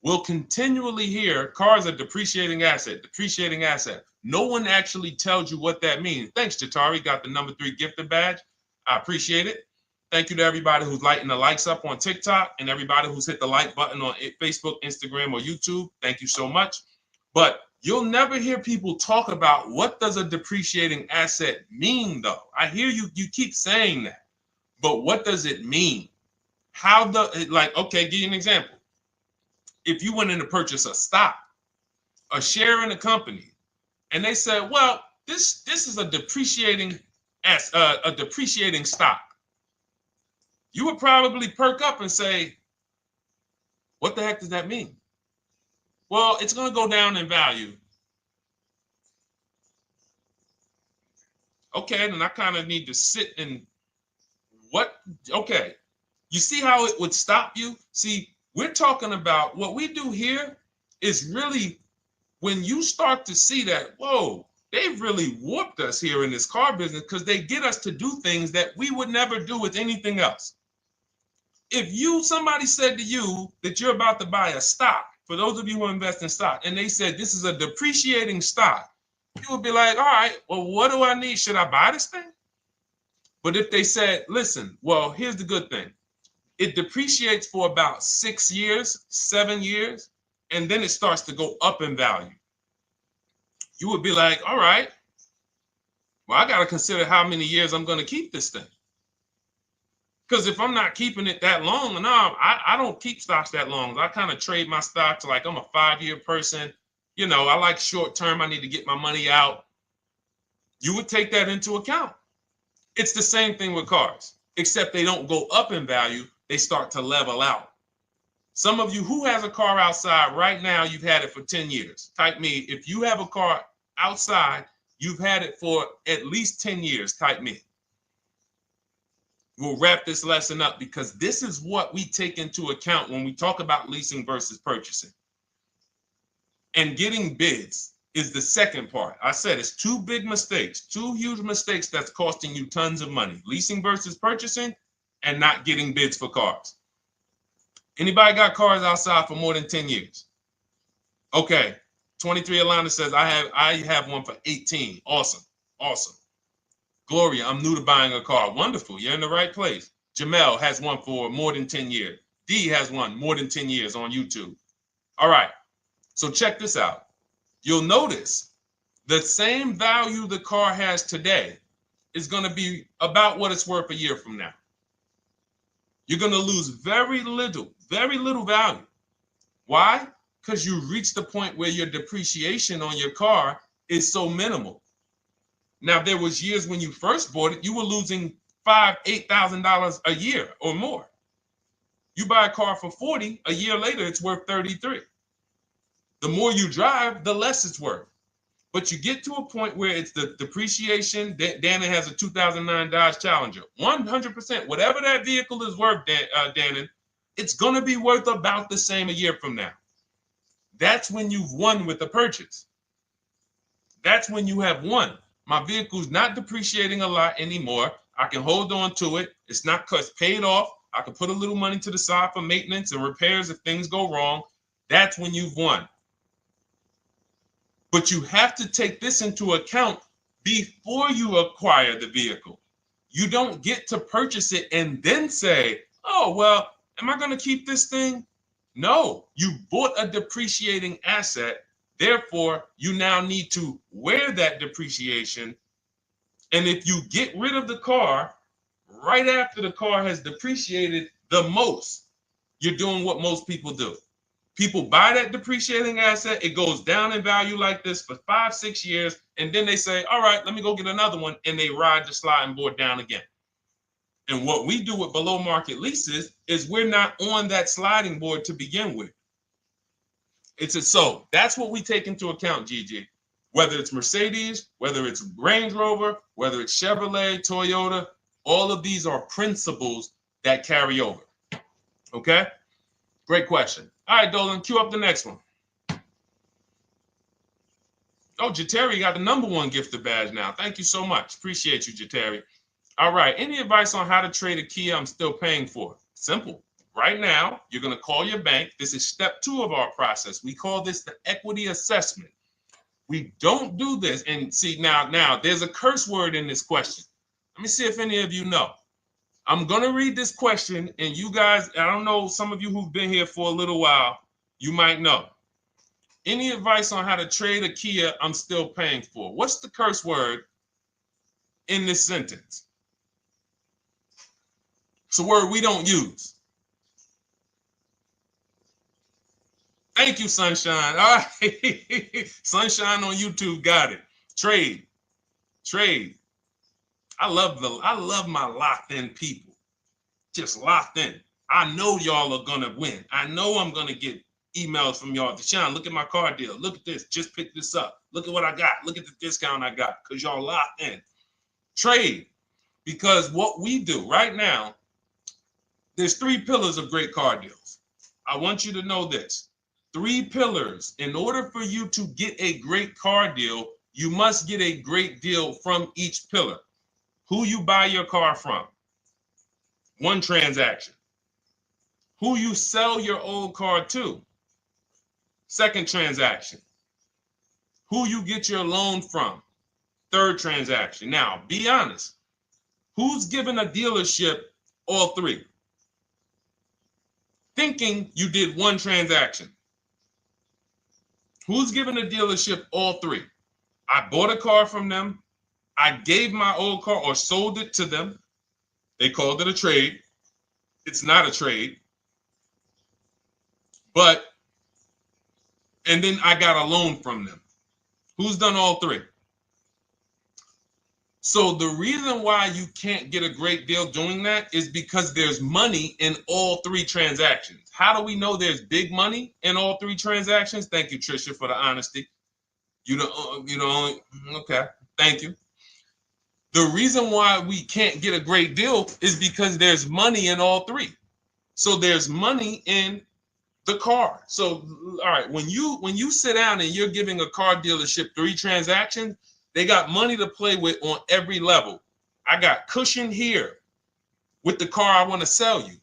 We'll continually hear cars are depreciating asset, depreciating asset. No one actually tells you what that means. Thanks, Jatari. Got the number 3 gifted badge. I appreciate it. Thank you to everybody who's lighting the likes up on TikTok and everybody who's hit the like button on Facebook, Instagram, or YouTube. Thank you so much. But you'll never hear people talk about what does a depreciating asset mean, though. I hear you keep saying that, but what does it mean? Okay, give you an example. If you went in to purchase a stock, a share in a company, and they said, well, this is a depreciating stock, you would probably perk up and say, what the heck does that mean? Well, it's going to go down in value. Okay, then I kind of need to sit and okay. You see how it would stop you? See, we're talking about what we do here is really when you start to see that, whoa, they've really warped us here in this car business because they get us to do things that we would never do with anything else. If somebody said to you that you're about to buy a stock, for those of you who invest in stock, and they said this is a depreciating stock, you would be like, all right, well, what do I need? Should I buy this thing? But if they said, listen, well, here's the good thing. It depreciates for about 6 years, 7 years, and then it starts to go up in value. You would be like, all right, well, I got to consider how many years I'm going to keep this thing. Because if I'm not keeping it that long, no, I don't keep stocks that long. I kind of trade my stocks like I'm a 5-year person. You know, I like short term. I need to get my money out. You would take that into account. It's the same thing with cars, except they don't go up in value. They start to level out. Some of you who has a car outside right now, you've had it for 10 years. Type me. If you have a car outside, you've had it for at least 10 years. Type me. We'll wrap this lesson up because this is what we take into account when we talk about leasing versus purchasing. And getting bids is the second part. I said it's 2 big mistakes, 2 huge mistakes that's costing you tons of money. Leasing versus purchasing and not getting bids for cars. Anybody got cars outside for more than 10 years? Okay, 23 Alana says, I have one for 18. Awesome. Awesome. Gloria, I'm new to buying a car. Wonderful. You're in the right place. Jamel has one for more than 10 years. D has one more than 10 years on YouTube. All right. So check this out. You'll notice the same value the car has today is going to be about what it's worth a year from now. You're going to lose very little value. Why? Because you reach the point where your depreciation on your car is so minimal. Now, there was years when you first bought it, you were losing $5,000, $8,000 a year or more. You buy a car for 40, a year later, it's worth 33. The more you drive, the less it's worth. But you get to a point where it's the depreciation. Dannon has a 2009 Dodge Challenger. 100%, whatever that vehicle is worth, Dannon, it's going to be worth about the same a year from now. That's when you've won with the purchase. That's when you have won. My vehicle's not depreciating a lot anymore. I can hold on to it. It's not because it's paid off. I can put a little money to the side for maintenance and repairs if things go wrong. That's when you've won. But you have to take this into account before you acquire the vehicle. You don't get to purchase it and then say, oh, well, am I going to keep this thing? No, you bought a depreciating asset. Therefore, you now need to wear that depreciation. And if you get rid of the car right after the car has depreciated the most, you're doing what most people do. People buy that depreciating asset. It goes down in value like this for 5-6 years. And then they say, all right, let me go get another one. And they ride the sliding board down again. And what we do with below market leases is we're not on that sliding board to begin with. So that's what we take into account, Gigi. Whether it's Mercedes, whether it's Range Rover, whether it's Chevrolet, Toyota, all of these are principles that carry over. Okay? Great question. All right, Dolan, cue up the next one. Oh, Jateri got the #1 gifted badge now. Thank you so much. Appreciate you, Jateri. All right. Any advice on how to trade a Kia I'm still paying for? Simple. Right now, you're going to call your bank. This is step 2 of our process. We call this the equity assessment. We don't do this. And see, now there's a curse word in this question. Let me see if any of you know. I'm going to read this question, and you guys, I don't know, some of you who've been here for a little while, you might know. Any advice on how to trade a Kia I'm still paying for? What's the curse word in this sentence? It's a word we don't use. Thank you, Sunshine. All right. Sunshine on YouTube got it. Trade. I love my locked in people. Just locked in. I know y'all are gonna win. I know I'm gonna get emails from y'all. Deshaun, look at my car deal. Look at this. Just pick this up. Look at what I got. Look at the discount I got. Because y'all locked in. Trade. Because what we do right now, there's 3 pillars of great car deals. I want you to know this. 3 pillars. In order for you to get a great car deal, you must get a great deal from each pillar. Who you buy your car from. 1 transaction. Who you sell your old car to. 2nd transaction. Who you get your loan from. 3rd transaction. Now, be honest. Who's giving a dealership all 3? Thinking you did 1 transaction. Who's giving a dealership all 3? I bought a car from them. I gave my old car or sold it to them. They called it a trade. It's not a trade. And then I got a loan from them. Who's done all 3? So the reason why you can't get a great deal doing that is because there's money in all 3 transactions. How do we know there's big money in all 3 transactions? Thank you, Trisha, for the honesty. You know, okay, thank you. The reason why we can't get a great deal is because there's money in all 3. So there's money in the car. So, all right, when you sit down and you're giving a car dealership 3 transactions, they got money to play with on every level. I got cushion here with the car I want to sell you.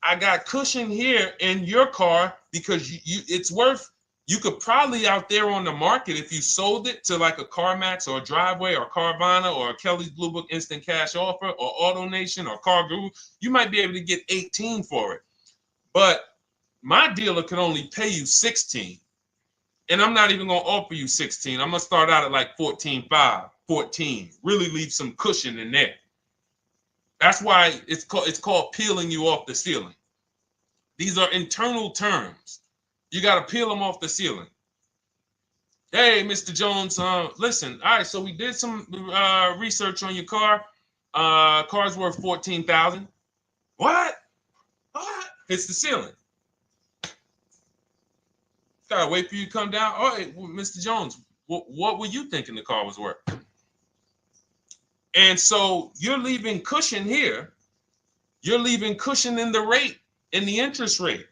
I got cushion here in your car because it's worth You could probably out there on the market, if you sold it to like a CarMax or a Driveway or Carvana or a Kelly's Blue Book Instant Cash Offer or AutoNation or Car Guru, you might be able to get 18 for it. But my dealer could only pay you 16. And I'm not even going to offer you 16. I'm going to start out at like 14.5, 14. Really leave some cushion in there. That's why it's called peeling you off the ceiling. These are internal terms. You got to peel them off the ceiling. Hey, Mr. Jones, listen. All right, so we did some research on your car. Car's worth $14,000. What? Hits the ceiling. Gotta wait for you to come down. All right, well, Mr. Jones, what were you thinking the car was worth? And so you're leaving cushion here. You're leaving cushion in the rate, in the interest rate.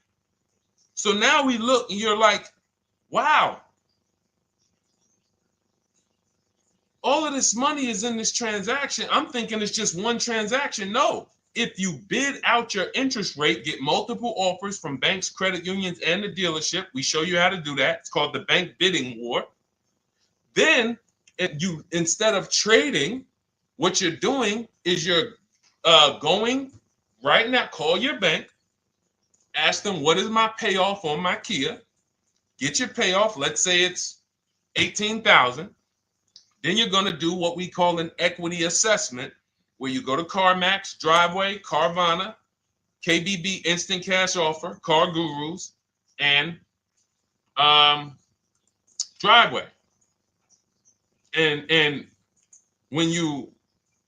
So now we look and you're like, wow, all of this money is in this transaction. I'm thinking it's just one transaction. No, if you bid out your interest rate, get multiple offers from banks, credit unions, and the dealership. We show you how to do that. It's called the bank bidding war. Then you, instead of trading, what you're doing is you're going right now, call your bank, ask them, what is my payoff on my Kia? Get your payoff. Let's say it's $18,000. Then you're going to do what we call an equity assessment, where you go to CarMax, Driveway, Carvana, KBB Instant Cash Offer, Car Gurus, and Driveway. And when you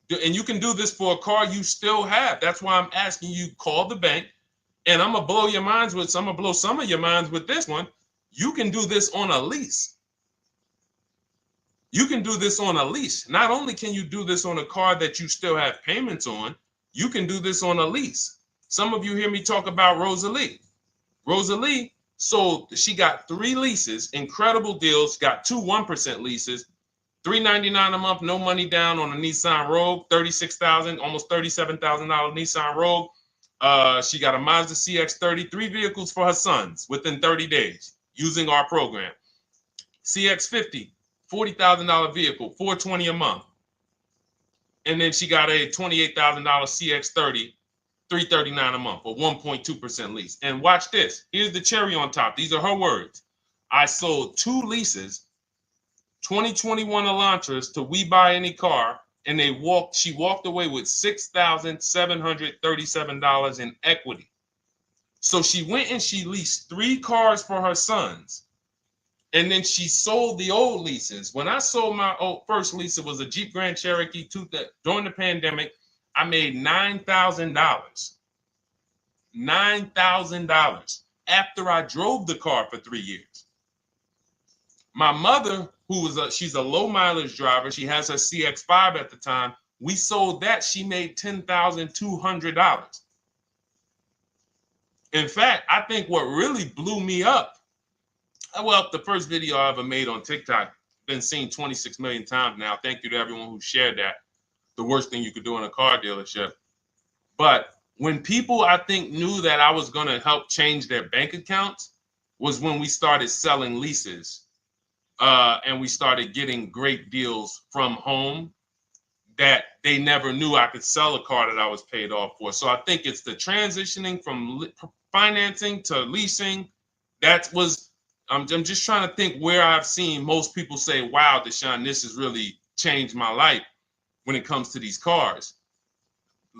do, and you can do this for a car you still have. That's why I'm asking you, call the bank. And I'm gonna blow your minds with, I'm gonna blow some of your minds with this one. You can do this on a lease. You can do this on a lease. Not only can you do this on a car that you still have payments on, you can do this on a lease. Some of you hear me talk about Rosalie. Rosalie sold, she got 3 leases, incredible deals, got 2 1% leases, $399 a month, no money down on a Nissan Rogue, $36,000, almost $37,000 Nissan Rogue. She got a Mazda CX-30, 3 vehicles for her sons within 30 days using our program. CX-50, $40,000 vehicle, $420 a month. And then she got a $28,000 CX-30, $339 a month, or 1.2% lease. And watch this. Here's the cherry on top. These are her words. I sold 2 leases, 2021 Elantras, to We Buy Any Car, and she walked away with $6,737 in equity. So she went and she leased 3 cars for her sons. And then she sold the old leases. When I sold my first lease, it was a Jeep Grand Cherokee during the pandemic. I made $9,000. $9,000 after I drove the car for 3 years. My mother, she's a low mileage driver. She has her CX-5 at the time. We sold that. She made $10,200. In fact, I think what really blew me up, well, the first video I ever made on TikTok, been seen 26 million times now. Thank you to everyone who shared that. The worst thing you could do in a car dealership. But when people, I think, knew that I was going to help change their bank accounts was when we started selling leases. And we started getting great deals from home that they never knew I could sell a car that I was paid off for. So I think it's the transitioning from financing to leasing. I'm just trying to think where I've seen most people say, wow, Deshone, this has really changed my life when it comes to these cars.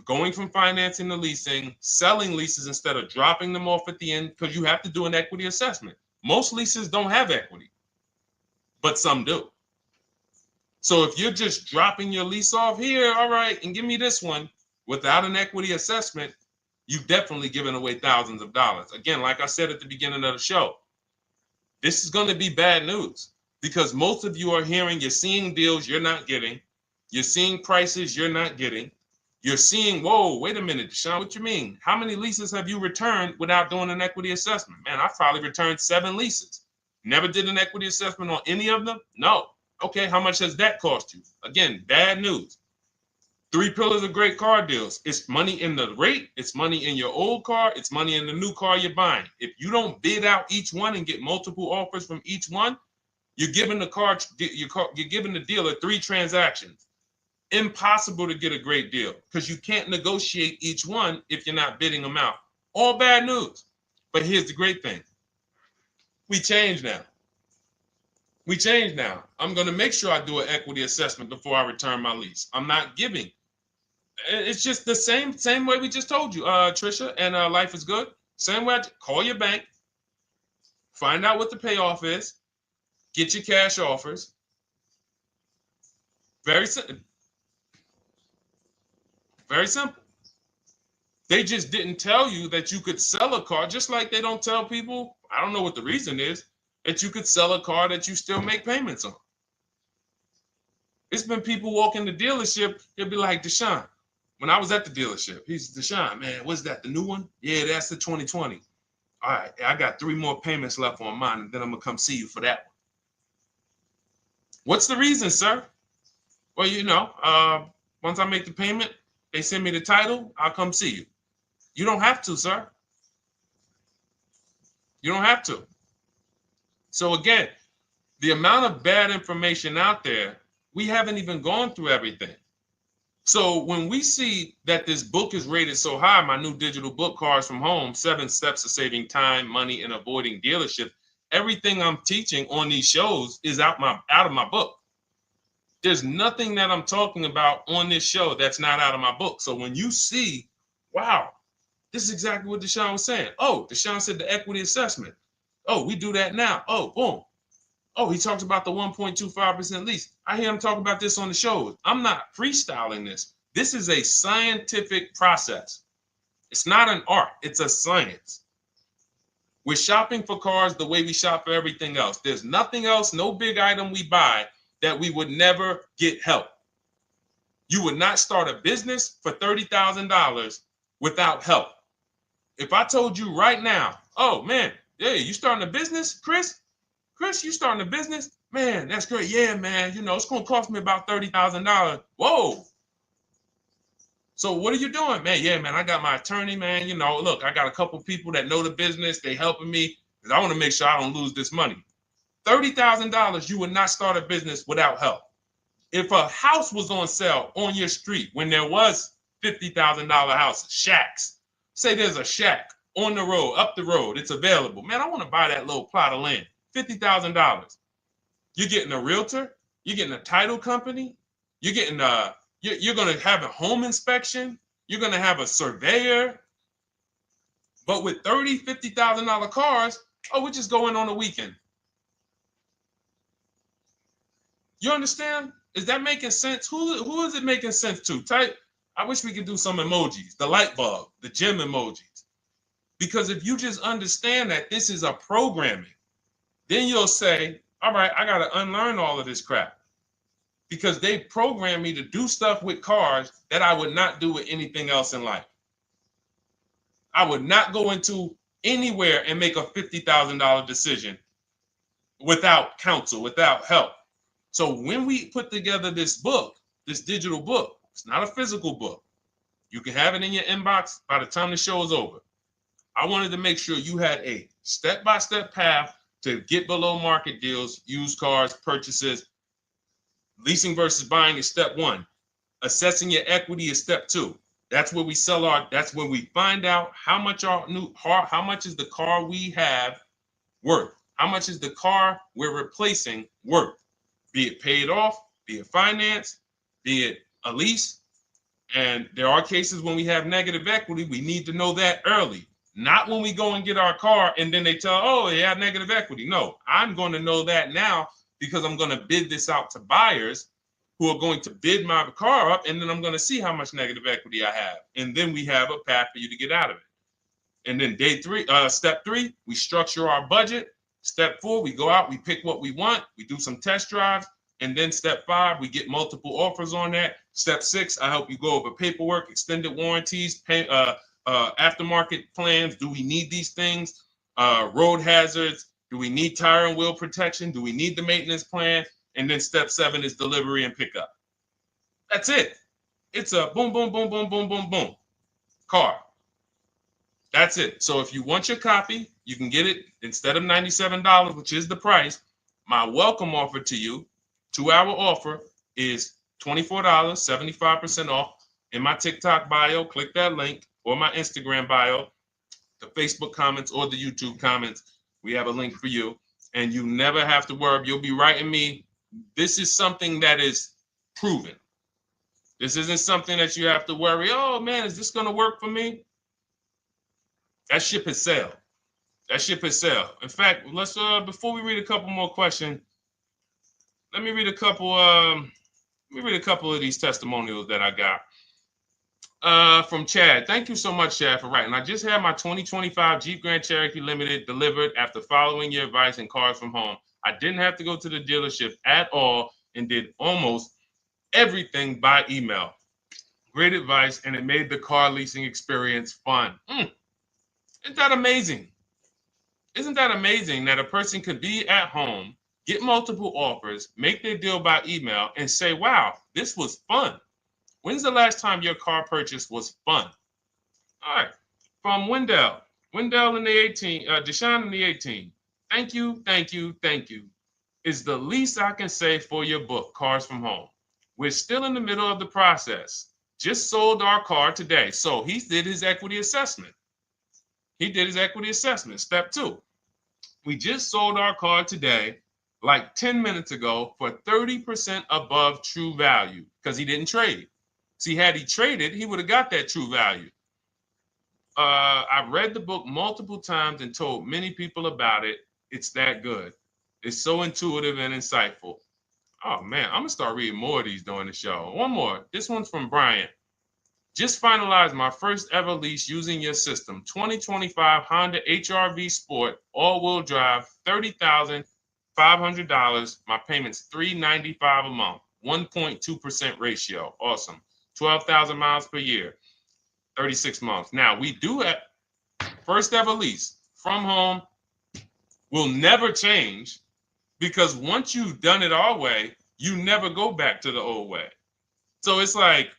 Going from financing to leasing, selling leases instead of dropping them off at the end, because you have to do an equity assessment. Most leases don't have equity, but some do. So if you're just dropping your lease off here, all right, and give me this one without an equity assessment, you've definitely given away thousands of dollars. Again, like I said at the beginning of the show, this is going to be bad news because most of you are you're seeing deals you're not getting. You're seeing prices you're not getting. You're seeing, whoa, wait a minute, Deshone, what you mean? How many leases have you returned without doing an equity assessment? Man, I've probably returned 7 leases. Never did an equity assessment on any of them? No. Okay, how much has that cost you? Again, bad news. Three pillars of great car deals. It's money in the rate, it's money in your old car, it's money in the new car you're buying. If you don't bid out each one and get multiple offers from each one, you're giving you're giving the dealer 3 transactions. Impossible to get a great deal because you can't negotiate each one if you're not bidding them out. All bad news. But here's the great thing. We change now. We change now. I'm going to make sure I do an equity assessment before I return my lease. I'm not giving. It's just the same way we just told you, Trisha, and Life is Good. Same way. Call your bank, find out what the payoff is, get your cash offers. Very simple. Very simple. They just didn't tell you that you could sell a car, just like they don't tell people, I don't know what the reason is, that you could sell a car that you still make payments on. It's been people walk in the dealership, they'll be like, Deshone, when I was at the dealership, he's Deshone, man, what's that, the new one? Yeah, that's the 2020. All right, I got 3 more payments left on mine, and then I'm going to come see you for that one. What's the reason, sir? Well, you know, once I make the payment, they send me the title, I'll come see you. You don't have to, sir. You don't have to. So again, the amount of bad information out there, we haven't even gone through everything. So when we see that this book is rated so high, my new digital book, Cars from Home, 7 Steps to Saving Time, Money, and Avoiding Dealership, everything I'm teaching on these shows is out of my book. There's nothing that I'm talking about on this show that's not out of my book. So when you see, wow, this is exactly what Deshone was saying. Oh, Deshone said the equity assessment. Oh, we do that now. Oh, boom. Oh, he talks about the 1.25% lease. I hear him talk about this on the shows. I'm not freestyling this. This is a scientific process. It's not an art. It's a science. We're shopping for cars the way we shop for everything else. There's nothing else, no big item we buy that we would never get help. You would not start a business for $30,000 without help. If I told you right now, oh man, yeah, you starting a business, Chris? Chris, you starting a business? Man, that's great. Yeah, man, you know, it's going to cost me about $30,000. Whoa. So what are you doing? Man, yeah, man, I got my attorney, man. You know, look, I got a couple people that know the business. They helping me because I want to make sure I don't lose this money. $30,000, you would not start a business without help. If a house was on sale on your street when there was $50,000 houses, shacks, say there's a shack on the road, up the road, it's available. Man, I want to buy that little plot of land, $50,000. You're getting a realtor, you're getting a title company, you're getting you're going to have a home inspection, you're going to have a surveyor. But with $50,000 cars, oh, we just go in on a weekend. You understand? Is that making sense? Who is it making sense to? Type. I wish we could do some emojis, the light bulb, the gym emojis. Because if you just understand that this is a programming, then you'll say, all right, I got to unlearn all of this crap. Because they programmed me to do stuff with cars that I would not do with anything else in life. I would not go into anywhere and make a $50,000 decision without counsel, without help. So when we put together this book, this digital book, it's not a physical book. You can have it in your inbox by the time the show is over. I wanted to make sure you had a step-by-step path to get below market deals, used cars, purchases. Leasing versus buying is step 1. Assessing your equity is step 2. That's where we that's where we find out how much how much is the car we have worth? How much is the car we're replacing worth? Be it paid off, be it financed, be it a lease. And there are cases when we have negative equity, we need to know that early. Not when we go and get our car and then they tell, oh, you have negative equity. No, I'm going to know that now because I'm going to bid this out to buyers who are going to bid my car up, and then I'm going to see how much negative equity I have. And then we have a path for you to get out of it. And then step 3, we structure our budget. Step 4, we go out, we pick what we want, we do some test drives. And then step 5, we get multiple offers on that. Step 6, I help you go over paperwork, extended warranties, aftermarket plans. Do we need these things? Road hazards. Do we need tire and wheel protection? Do we need the maintenance plan? And then step 7 is delivery and pickup. That's it. It's a boom, boom, boom, boom, boom, boom, boom car. That's it. So if you want your copy, you can get it instead of $97, which is the price. My welcome offer to you, 2-hour offer, is $24, 75% off. In my TikTok bio, click that link, or my Instagram bio, the Facebook comments or the YouTube comments. We have a link for you, and you never have to worry. You'll be writing me. This is something that is proven. This isn't something that you have to worry. Oh man, is this going to work for me? That ship has sailed. That ship has sailed. In fact, let's before we read a couple more questions, let me read a couple. Of these testimonials that I got. From Chad. Thank you so much, Chad, for writing. I just had my 2025 Jeep Grand Cherokee Limited delivered after following your advice and Cars from Home. I didn't have to go to the dealership at all and did almost everything by email. Great advice, and it made the car leasing experience fun. Isn't that amazing? Isn't that amazing that a person could be at home, get multiple offers, make their deal by email, and say, wow, this was fun. When's the last time your car purchase was fun? All right. From Wendell. Wendell in the 18, Deshone in the 18. Thank you, thank you, thank you. Is the least I can say for your book, Cars from Home. We're still in the middle of the process. Just sold our car today. So he did his equity assessment. Step 2. We just sold our car today, like 10 minutes ago, for 30% above true value because he didn't trade. See, had he traded, he would have got that true value. I've read the book multiple times and told many people about it. It's that good. It's so intuitive and insightful. Oh, man, I'm going to start reading more of these during the show. One more. This one's from Brian. Just finalized my first ever lease using your system. 2025 Honda HR-V Sport, all-wheel drive, $30,500. My payment's $395 a month, 1.2% ratio. Awesome. 12,000 miles per year, 36 months. Now, we do have first ever lease from home. Will never change because once you've done it our way, you never go back to the old way. So it's like,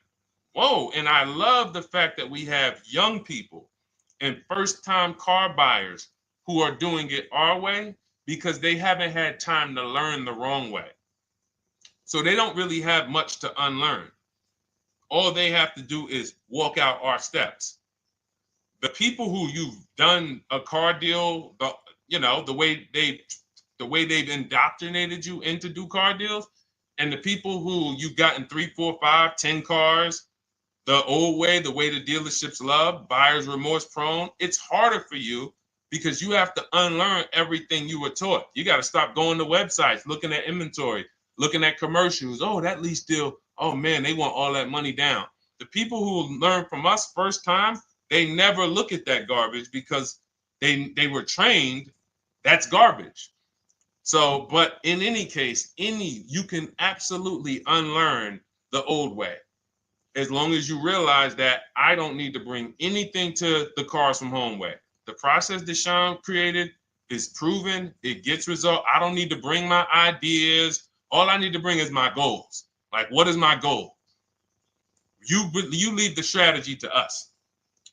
whoa. And I love the fact that we have young people and first-time car buyers who are doing it our way because they haven't had time to learn the wrong way. So they don't really have much to unlearn. All they have to do is walk out our steps. The people who you've done a car deal, the way they've indoctrinated you into do car deals, and the people who you've gotten 3, 4, 5, 10 cars, the old way, the way the dealerships love, buyer's remorse prone, it's harder for you because you have to unlearn everything you were taught. You got to stop going to websites, looking at inventory, looking at commercials. Oh, that lease deal. Oh man, they want all that money down. The people who learn from us first time, they never look at that garbage because they were trained that's garbage. So, but in any case, you can absolutely unlearn the old way. As long as you realize that I don't need to bring anything to the Cars from Home way. The process Deshone created is proven. It gets result. I don't need to bring my ideas. All I need to bring is my goals. Like, what is my goal? You leave the strategy to us.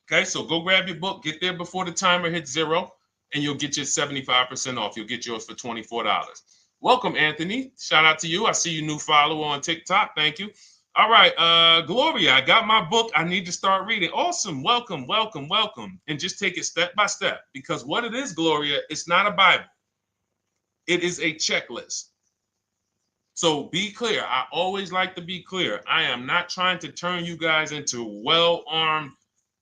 Okay, so go grab your book, get there before the timer hits 0, and you'll get your 75% off. You'll get yours for $24. Welcome, Anthony. Shout out to you. I see you new follower on TikTok. Thank you. All right, Gloria, I got my book. I need to start reading. Awesome. Welcome, welcome, welcome. And just take it step by step because what it is, Gloria, it's not a Bible. It is a checklist. So be clear. I always like to be clear. I am not trying to turn you guys into well-armed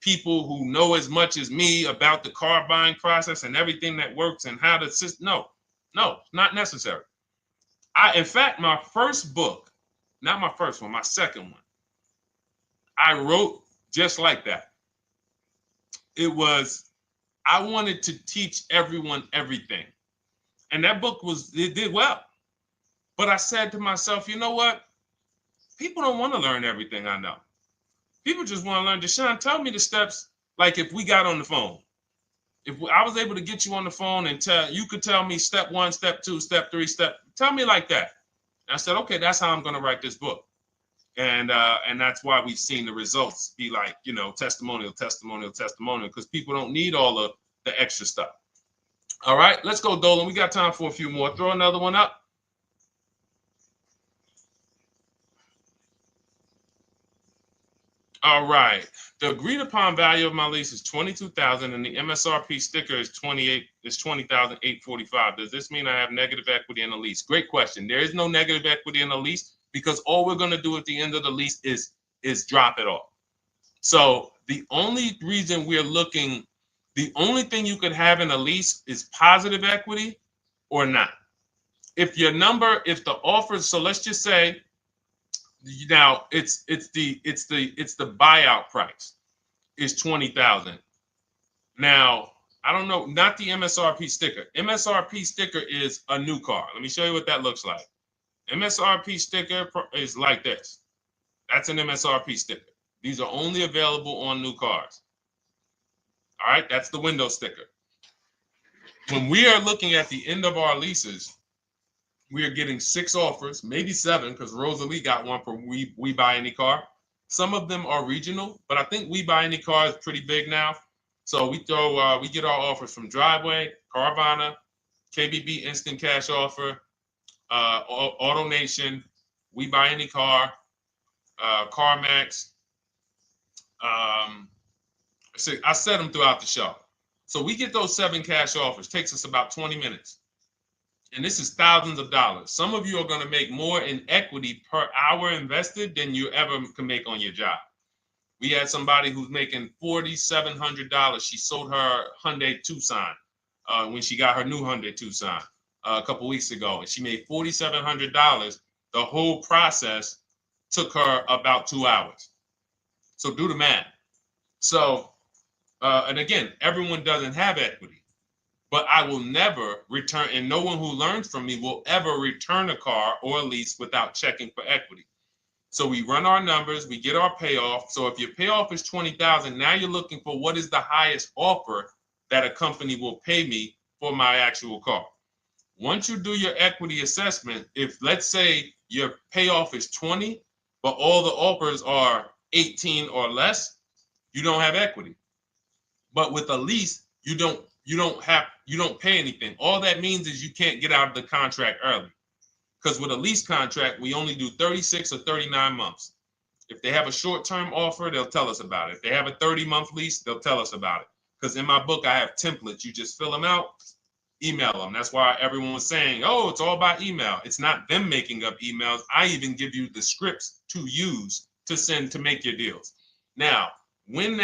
people who know as much as me about the car buying process and everything that works and how to assist. No, not necessary. In fact, my first book, not my first one, my second one, I wrote just like that. I wanted to teach everyone everything. And that book it did well. But I said to myself, you know what? People don't want to learn everything I know. People just want to learn. Deshone, tell me the steps, like if we got on the phone. If I was able to get you on the phone and you could tell me step 1, step 2, step 3, tell me like that. And I said, okay, that's how I'm going to write this book. And that's why we've seen the results be like, you know, testimonial, because people don't need all of the extra stuff. All right, let's go, Dolan. We got time for a few more. Throw another one up. All right. The agreed upon value of my lease is $22,000, and the MSRP sticker is $20,845. Does this mean I have negative equity in the lease? Great question. There is no negative equity in the lease because all we're going to do at the end of the lease is drop it off. So the only reason we're looking, the only thing you could have in a lease is positive equity or not. If your number, if the offer, so let's just say now it's the buyout price is 20,000. Now, I don't know, not the MSRP sticker. MSRP sticker is a new car. Let me show you what that looks like. MSRP sticker is like this. That's an MSRP sticker. These are only available on new cars. All right, that's the window sticker. When we are looking at the end of our leases, we are getting 6 offers, maybe 7, because Rosalie got one for We Buy Any Car. Some of them are regional, but I think We Buy Any Car is pretty big now. So we get our offers from Driveway, Carvana, KBB Instant Cash Offer, AutoNation, We Buy Any Car, CarMax. So I set them throughout the show. So we get those 7 cash offers. Takes us about 20 minutes. And this is thousands of dollars. Some of you are going to make more in equity per hour invested than you ever can make on your job. We had somebody who's making $4,700. She sold her Hyundai Tucson when she got her new Hyundai Tucson a couple weeks ago. And she made $4,700. The whole process took her about 2 hours. So do the math. So, and again, everyone doesn't have equity. But I will never return, and no one who learns from me will ever return a car or a lease without checking for equity. So we run our numbers, we get our payoff. So if your payoff is $20,000, now you're looking for what is the highest offer that a company will pay me for my actual car. Once you do your equity assessment, if let's say your payoff is 20, but all the offers are 18 or less, you don't have equity. But with a lease, you don't pay anything. All that means is you can't get out of the contract early. Because with a lease contract, we only do 36 or 39 months. If they have a short-term offer, they'll tell us about it. If they have a 30-month lease, they'll tell us about it. Because in my book, I have templates. You just fill them out, email them. That's why everyone was saying, oh, it's all by email. It's not them making up emails. I even give you the scripts to use to send to make your deals. Now, when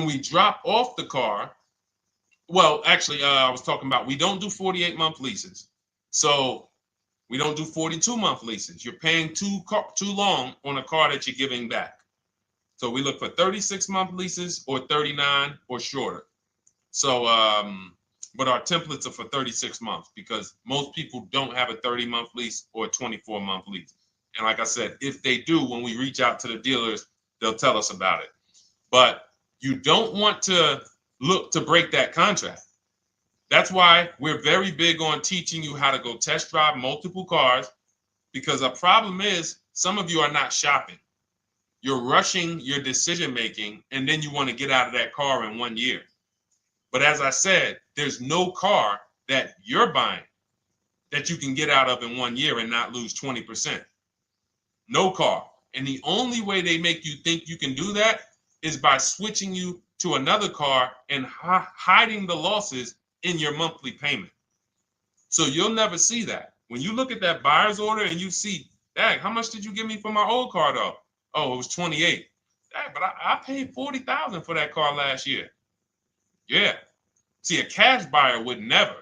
we drop off the car, well, actually, I was talking about we don't do 48-month leases. So we don't do 42-month leases. You're paying too long on a car that you're giving back. So we look for 36-month leases or 39 or shorter. So, but our templates are for 36 months because most people don't have a 30-month lease or a 24-month lease. And like I said, if they do, when we reach out to the dealers, they'll tell us about it. But you don't want to look to break that contract. That's why we're very big on teaching you how to go test drive multiple cars, because a problem is some of you are not shopping. You're rushing your decision making, and then you want to get out of that car in 1 year. But as I said, there's no car that you're buying that you can get out of in 1 year and not lose 20%. No car. And the only way they make you think you can do that is by switching you to another car and hiding the losses in your monthly payment. So you'll never see that. When you look at that buyer's order and you see, dang, how much did you give me for my old car though? Oh, it was 28. Dang, but I paid 40,000 for that car last year. Yeah. See, a cash buyer would never.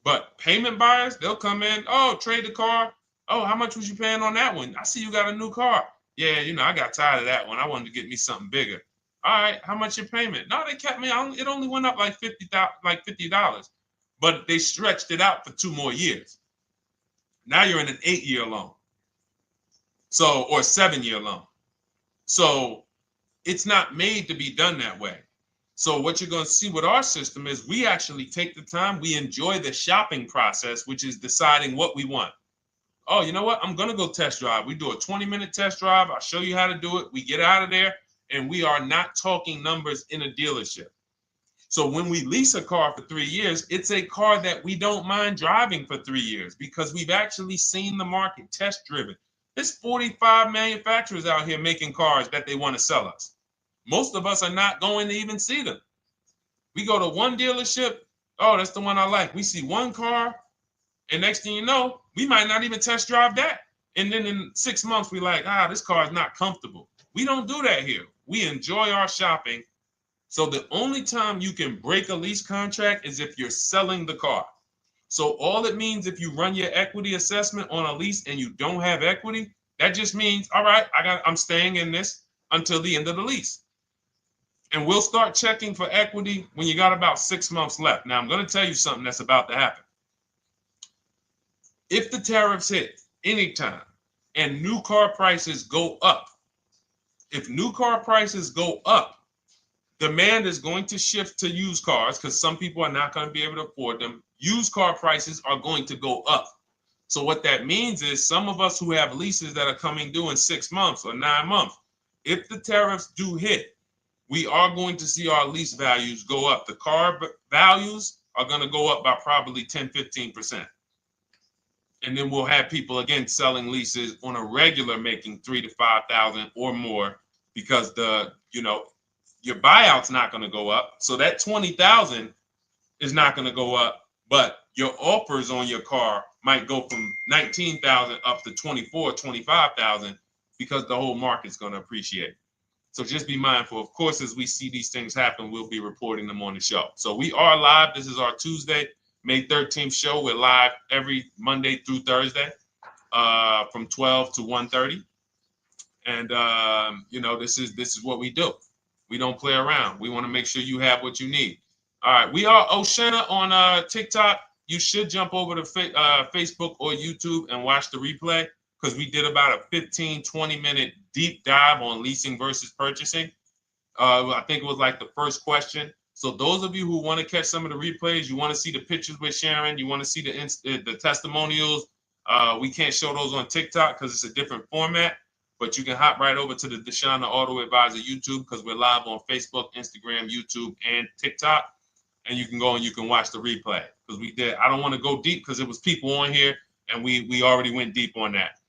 But payment buyers, they'll come in, oh, trade the car. Oh, how much was you paying on that one? I see you got a new car. Yeah, I got tired of that one. I wanted to get me something bigger. All right, how much your payment? No, they kept me on. It only went up like $50, but they stretched it out for 2 more years. Now you're in an 8-year loan. So, or 7-year loan. So it's not made to be done that way. So what you're going to see with our system is we actually take the time, we enjoy the shopping process, which is deciding what we want. Oh, you know what? I'm going to go test drive. We do a 20-minute test drive. I'll show you how to do it. We get out of there, and we are not talking numbers in a dealership. So when we lease a car for 3 years, it's a car that we don't mind driving for 3 years because we've actually seen the market, test driven. There's 45 manufacturers out here making cars that they want to sell us. Most of us are not going to even see them. We go to one dealership. Oh, that's the one I like. We see one car, and next thing you know, we might not even test drive that. And then in 6 months, we're like, this car is not comfortable. We don't do that here. We enjoy our shopping. So the only time you can break a lease contract is if you're selling the car. So all it means if you run your equity assessment on a lease and you don't have equity, that just means, all right, I'm staying in this until the end of the lease. And we'll start checking for equity when you got about 6 months left. Now, I'm going to tell you something that's about to happen. If the tariffs hit anytime and new car prices go up, if new car prices go up, demand is going to shift to used cars because some people are not going to be able to afford them. Used car prices are going to go up. So what that means is some of us who have leases that are coming due in 6 months or 9 months, if the tariffs do hit, we are going to see our lease values go up. The car values are going to go up by probably 10, 15%. And then we'll have people, again, selling leases on a regular making 3,000 to 5,000 or more because your buyout's not going to go up. So that 20,000 is not going to go up, but your offers on your car might go from 19,000 up to 24, 25,000 because the whole market's going to appreciate. So just be mindful. Of course, as we see these things happen, we'll be reporting them on the show. So we are live. This is our Tuesday, May 13th show. We're live every Monday through Thursday from 12 to 1:30. And, this is what we do. We don't play around. We want to make sure you have what you need. All right. We are Oshena on TikTok. You should jump over to Facebook or YouTube and watch the replay because we did about a 15, 20-minute deep dive on leasing versus purchasing. I think it was like the first question. So those of you who want to catch some of the replays, you want to see the pictures with Sharon, you want to see the testimonials, we can't show those on TikTok because it's a different format. But you can hop right over to the Deshone the Auto Advisor YouTube because we're live on Facebook, Instagram, YouTube, and TikTok. And you can go and you can watch the replay because we did. I don't want to go deep because it was people on here and we already went deep on that.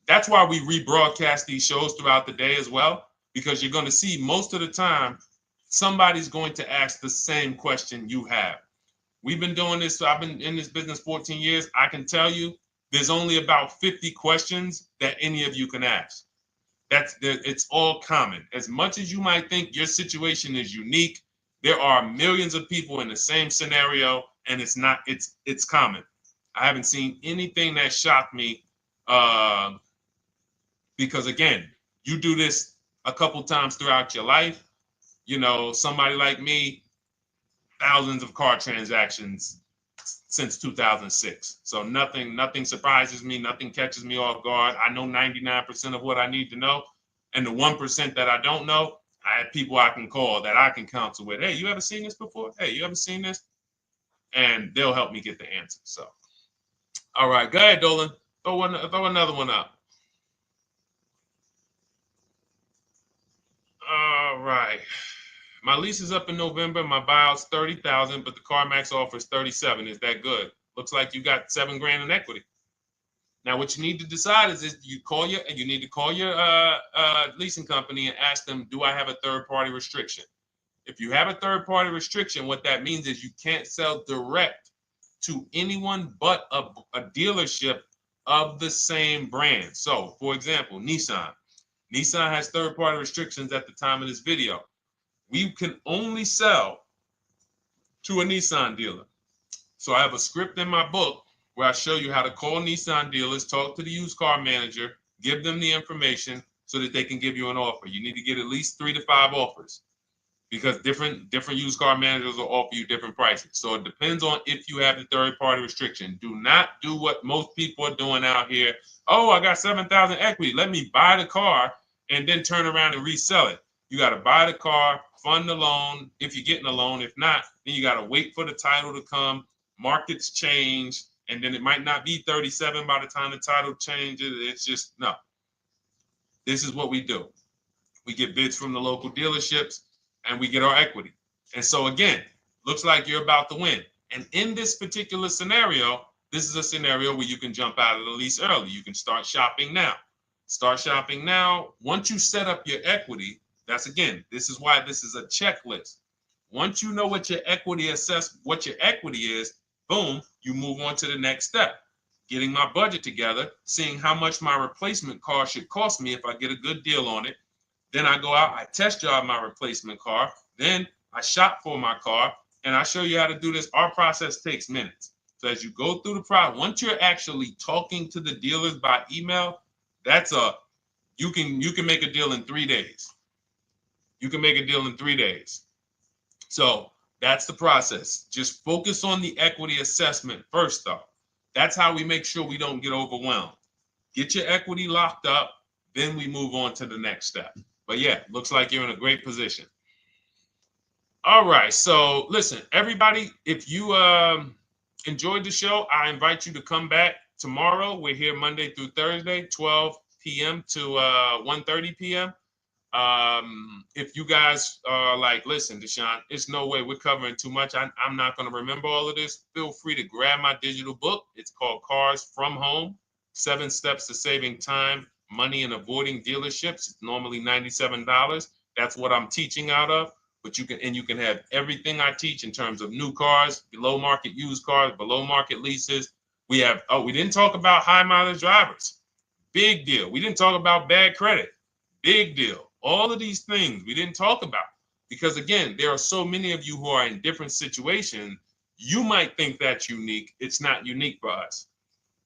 That's why we rebroadcast these shows throughout the day as well, because you're going to see most of the time somebody's going to ask the same question you have. We've been doing this. So I've been in this business 14 years. I can tell you there's only about 50 questions that any of you can ask. It's all common. As much as you might think your situation is unique, there are millions of people in the same scenario, and it's common. I haven't seen anything that shocked me because, again, you do this a couple times throughout your life. Somebody like me, thousands of car transactions since 2006. So nothing surprises me. Nothing catches me off guard. I know 99% of what I need to know. And the 1% that I don't know, I have people I can call that I can counsel with. Hey, you ever seen this before? Hey, you ever seen this? And they'll help me get the answer. So, all right, go ahead, Dolan. Throw another one up. All right. My lease is up in November. My buyout's $30,000, but the CarMax offers $37,000. Is that good? Looks like you got $7,000 in equity. Now, what you need to decide is you need to call your leasing company and ask them, do I have a third-party restriction? If you have a third-party restriction, what that means is you can't sell direct to anyone but a dealership of the same brand. So, for example, Nissan. Nissan has third-party restrictions at the time of this video. We can only sell to a Nissan dealer. So I have a script in my book where I show you how to call Nissan dealers, talk to the used car manager, give them the information so that they can give you an offer. You need to get at least 3 to 5 offers because different used car managers will offer you different prices. So it depends on if you have the third-party restriction. Do not do what most people are doing out here. Oh, I got $7,000 equity. Let me buy the car and then turn around and resell it. You got to buy the car, fund the loan if you're getting a loan. If not, then you got to wait for the title to come. Markets change, and then it might not be 37 by the time the title changes. It's just, no. This is what we do. We get bids from the local dealerships, and we get our equity. And so again, looks like you're about to win. And in this particular scenario, this is a scenario where you can jump out of the lease early. You can start shopping now. Start shopping now. Once you set up your equity, this is why this is a checklist. Once you know what your equity is, boom, you move on to the next step. Getting my budget together, seeing how much my replacement car should cost me if I get a good deal on it. Then I go out, I test drive my replacement car. Then I shop for my car, and I show you how to do this. Our process takes minutes. So as you go through the process, once you're actually talking to the dealers by email, you can make a deal in 3 days. You can make a deal in 3 days. So that's the process. Just focus on the equity assessment first, though. That's how we make sure we don't get overwhelmed. Get your equity locked up, then we move on to the next step. But yeah, looks like you're in a great position. All right, so listen, everybody, if you enjoyed the show, I invite you to come back tomorrow. We're here Monday through Thursday, 12 p.m. to 1:30 p.m. If you guys are like, listen, Deshone, it's no way we're covering too much. I'm not going to remember all of this. Feel free to grab my digital book. It's called Cars from Home, 7 Steps to Saving Time, Money, and Avoiding Dealerships. It's normally $97. That's what I'm teaching out of. But you can have everything I teach in terms of new cars, below market used cars, below market leases. We didn't talk about high mileage drivers. Big deal. We didn't talk about bad credit. Big deal. All of these things we didn't talk about because, again, there are so many of you who are in different situations. You might think that's unique. It's not unique for us.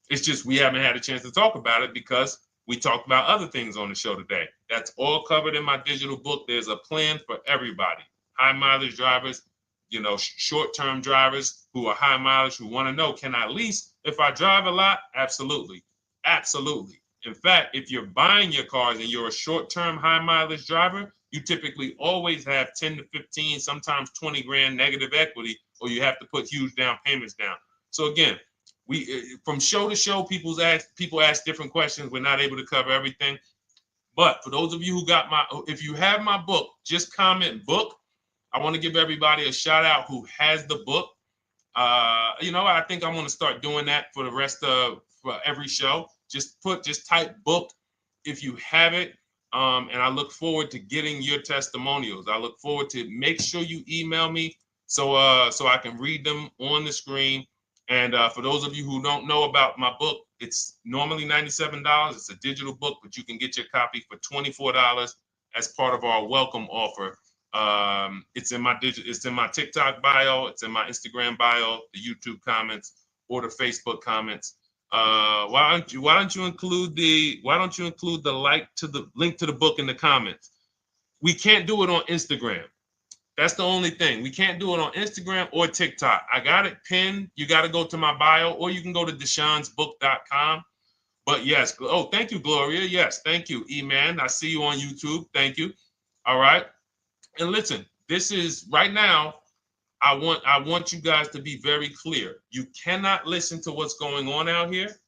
It's just we haven't had a chance to talk about it because we talked about other things on the show today. That's all covered in my digital book. There's a plan for everybody. High mileage drivers, short-term drivers who are high mileage, who want to know, can I lease if I drive a lot? Absolutely. Absolutely. In fact, if you're buying your cars and you're a short-term high mileage driver, you typically always have 10 to 15, sometimes 20 grand negative equity, or you have to put huge down payments down. So again, from show to show, people ask different questions. We're not able to cover everything. But for those of you if you have my book, just comment book. I want to give everybody a shout out who has the book. I think I'm going to start doing that for the rest of for every show. Just type book if you have it. And I look forward to getting your testimonials. I look forward to make sure you email me so I can read them on the screen. And for those of you who don't know about my book, it's normally $97. It's a digital book, but you can get your copy for $24 as part of our welcome offer. It's in my TikTok bio, it's in my Instagram bio, the YouTube comments, or the Facebook comments. Why don't you include the link to the book in the comments? We can't do it on Instagram. That's the only thing. We can't do it on Instagram or TikTok. I got it pinned. You got to go to my bio, or you can go to deshonesbook.com. But yes, thank you, Gloria. Yes, thank you, E-Man. I see you on YouTube. Thank you. All right. And listen, this is right now. I want you guys to be very clear. You cannot listen to what's going on out here.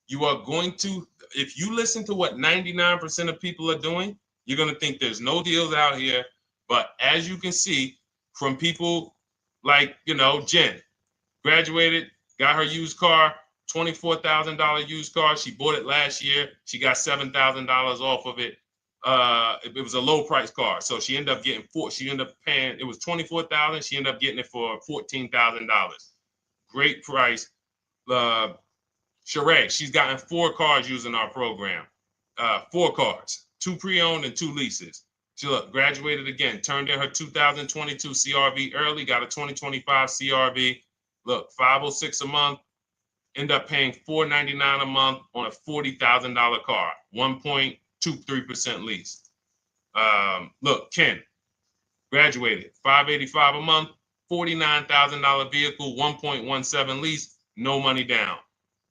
You are going to, if you listen to what 99% of people are doing, you're going to think there's no deals out here. But as you can see from people like, Jen, graduated, got her used car, $24,000 used car. She bought it last year. She got $7,000 off of it. It was a low price car. So she ended up getting paying, it was $24,000. She ended up getting it for $14,000. Great price. Sheree, she's gotten 4 cars using our program. 4 cars, 2 pre-owned and 2 leases. She graduated again, turned in her 2022 CRV early, got a 2025 CRV. Look, $506 a month, end up paying $499 a month on a $40,000 car, 1.23% lease. Look, Ken, graduated, $585 a month, $49,000 vehicle, 1.17 lease, no money down.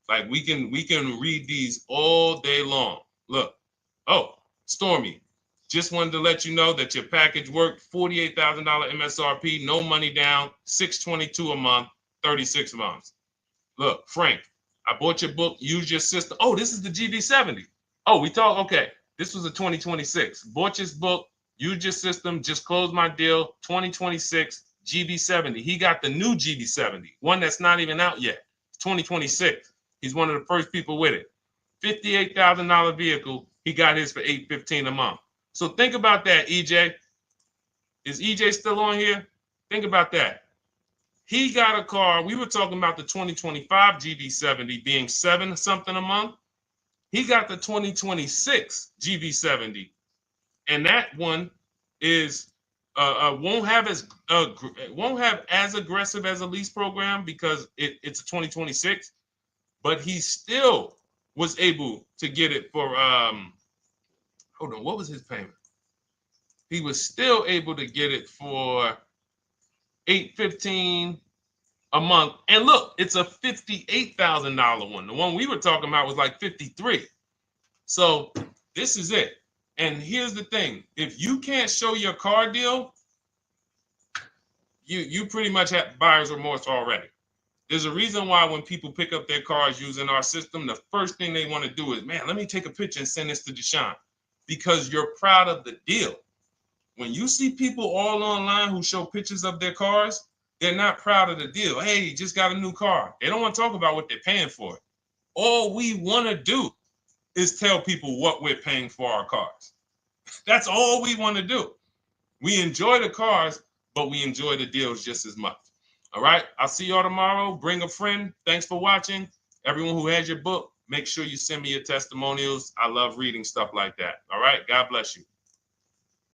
Like we can read these all day long. Look, Stormy, Just wanted to let you know that your package worked. $48,000 MSRP, no money down, $622 a month, 36 months. Look, Frank, I bought your book, Use Your System. Oh, this is the GB70. Oh, we talked, okay. This was a 2026. Bought this book, Use Your System, just closed my deal, 2026, GB70. He got the new GB70, one that's not even out yet. It's 2026. He's one of the first people with it. $58,000 vehicle. He got his for $815 a month. So think about that, EJ. Is EJ still on here? Think about that. He got a car. We were talking about the 2025 GB70 being $7 something a month. He got the 2026 GB70, and that one is won't have as aggressive as a lease program because it's a 2026, but he still was able to get it for hold on, what was his payment? He was still able to get it for $815 a month. And look, it's a $58,000 one. The one we were talking about was like 53. So this is it. And here's the thing. If you can't show your car deal, you pretty much have buyer's remorse already. There's a reason why when people pick up their cars using our system, the first thing they want to do is, man, let me take a picture and send this to Deshone, because you're proud of the deal. When you see people all online who show pictures of their cars, they're not proud of the deal. Hey, just got a new car. They don't want to talk about what they're paying for it. All we want to do is tell people what we're paying for our cars. That's all we want to do. We enjoy the cars, but we enjoy the deals just as much. All right. I'll see y'all tomorrow. Bring a friend. Thanks for watching. Everyone who has your book, make sure you send me your testimonials. I love reading stuff like that. All right. God bless you.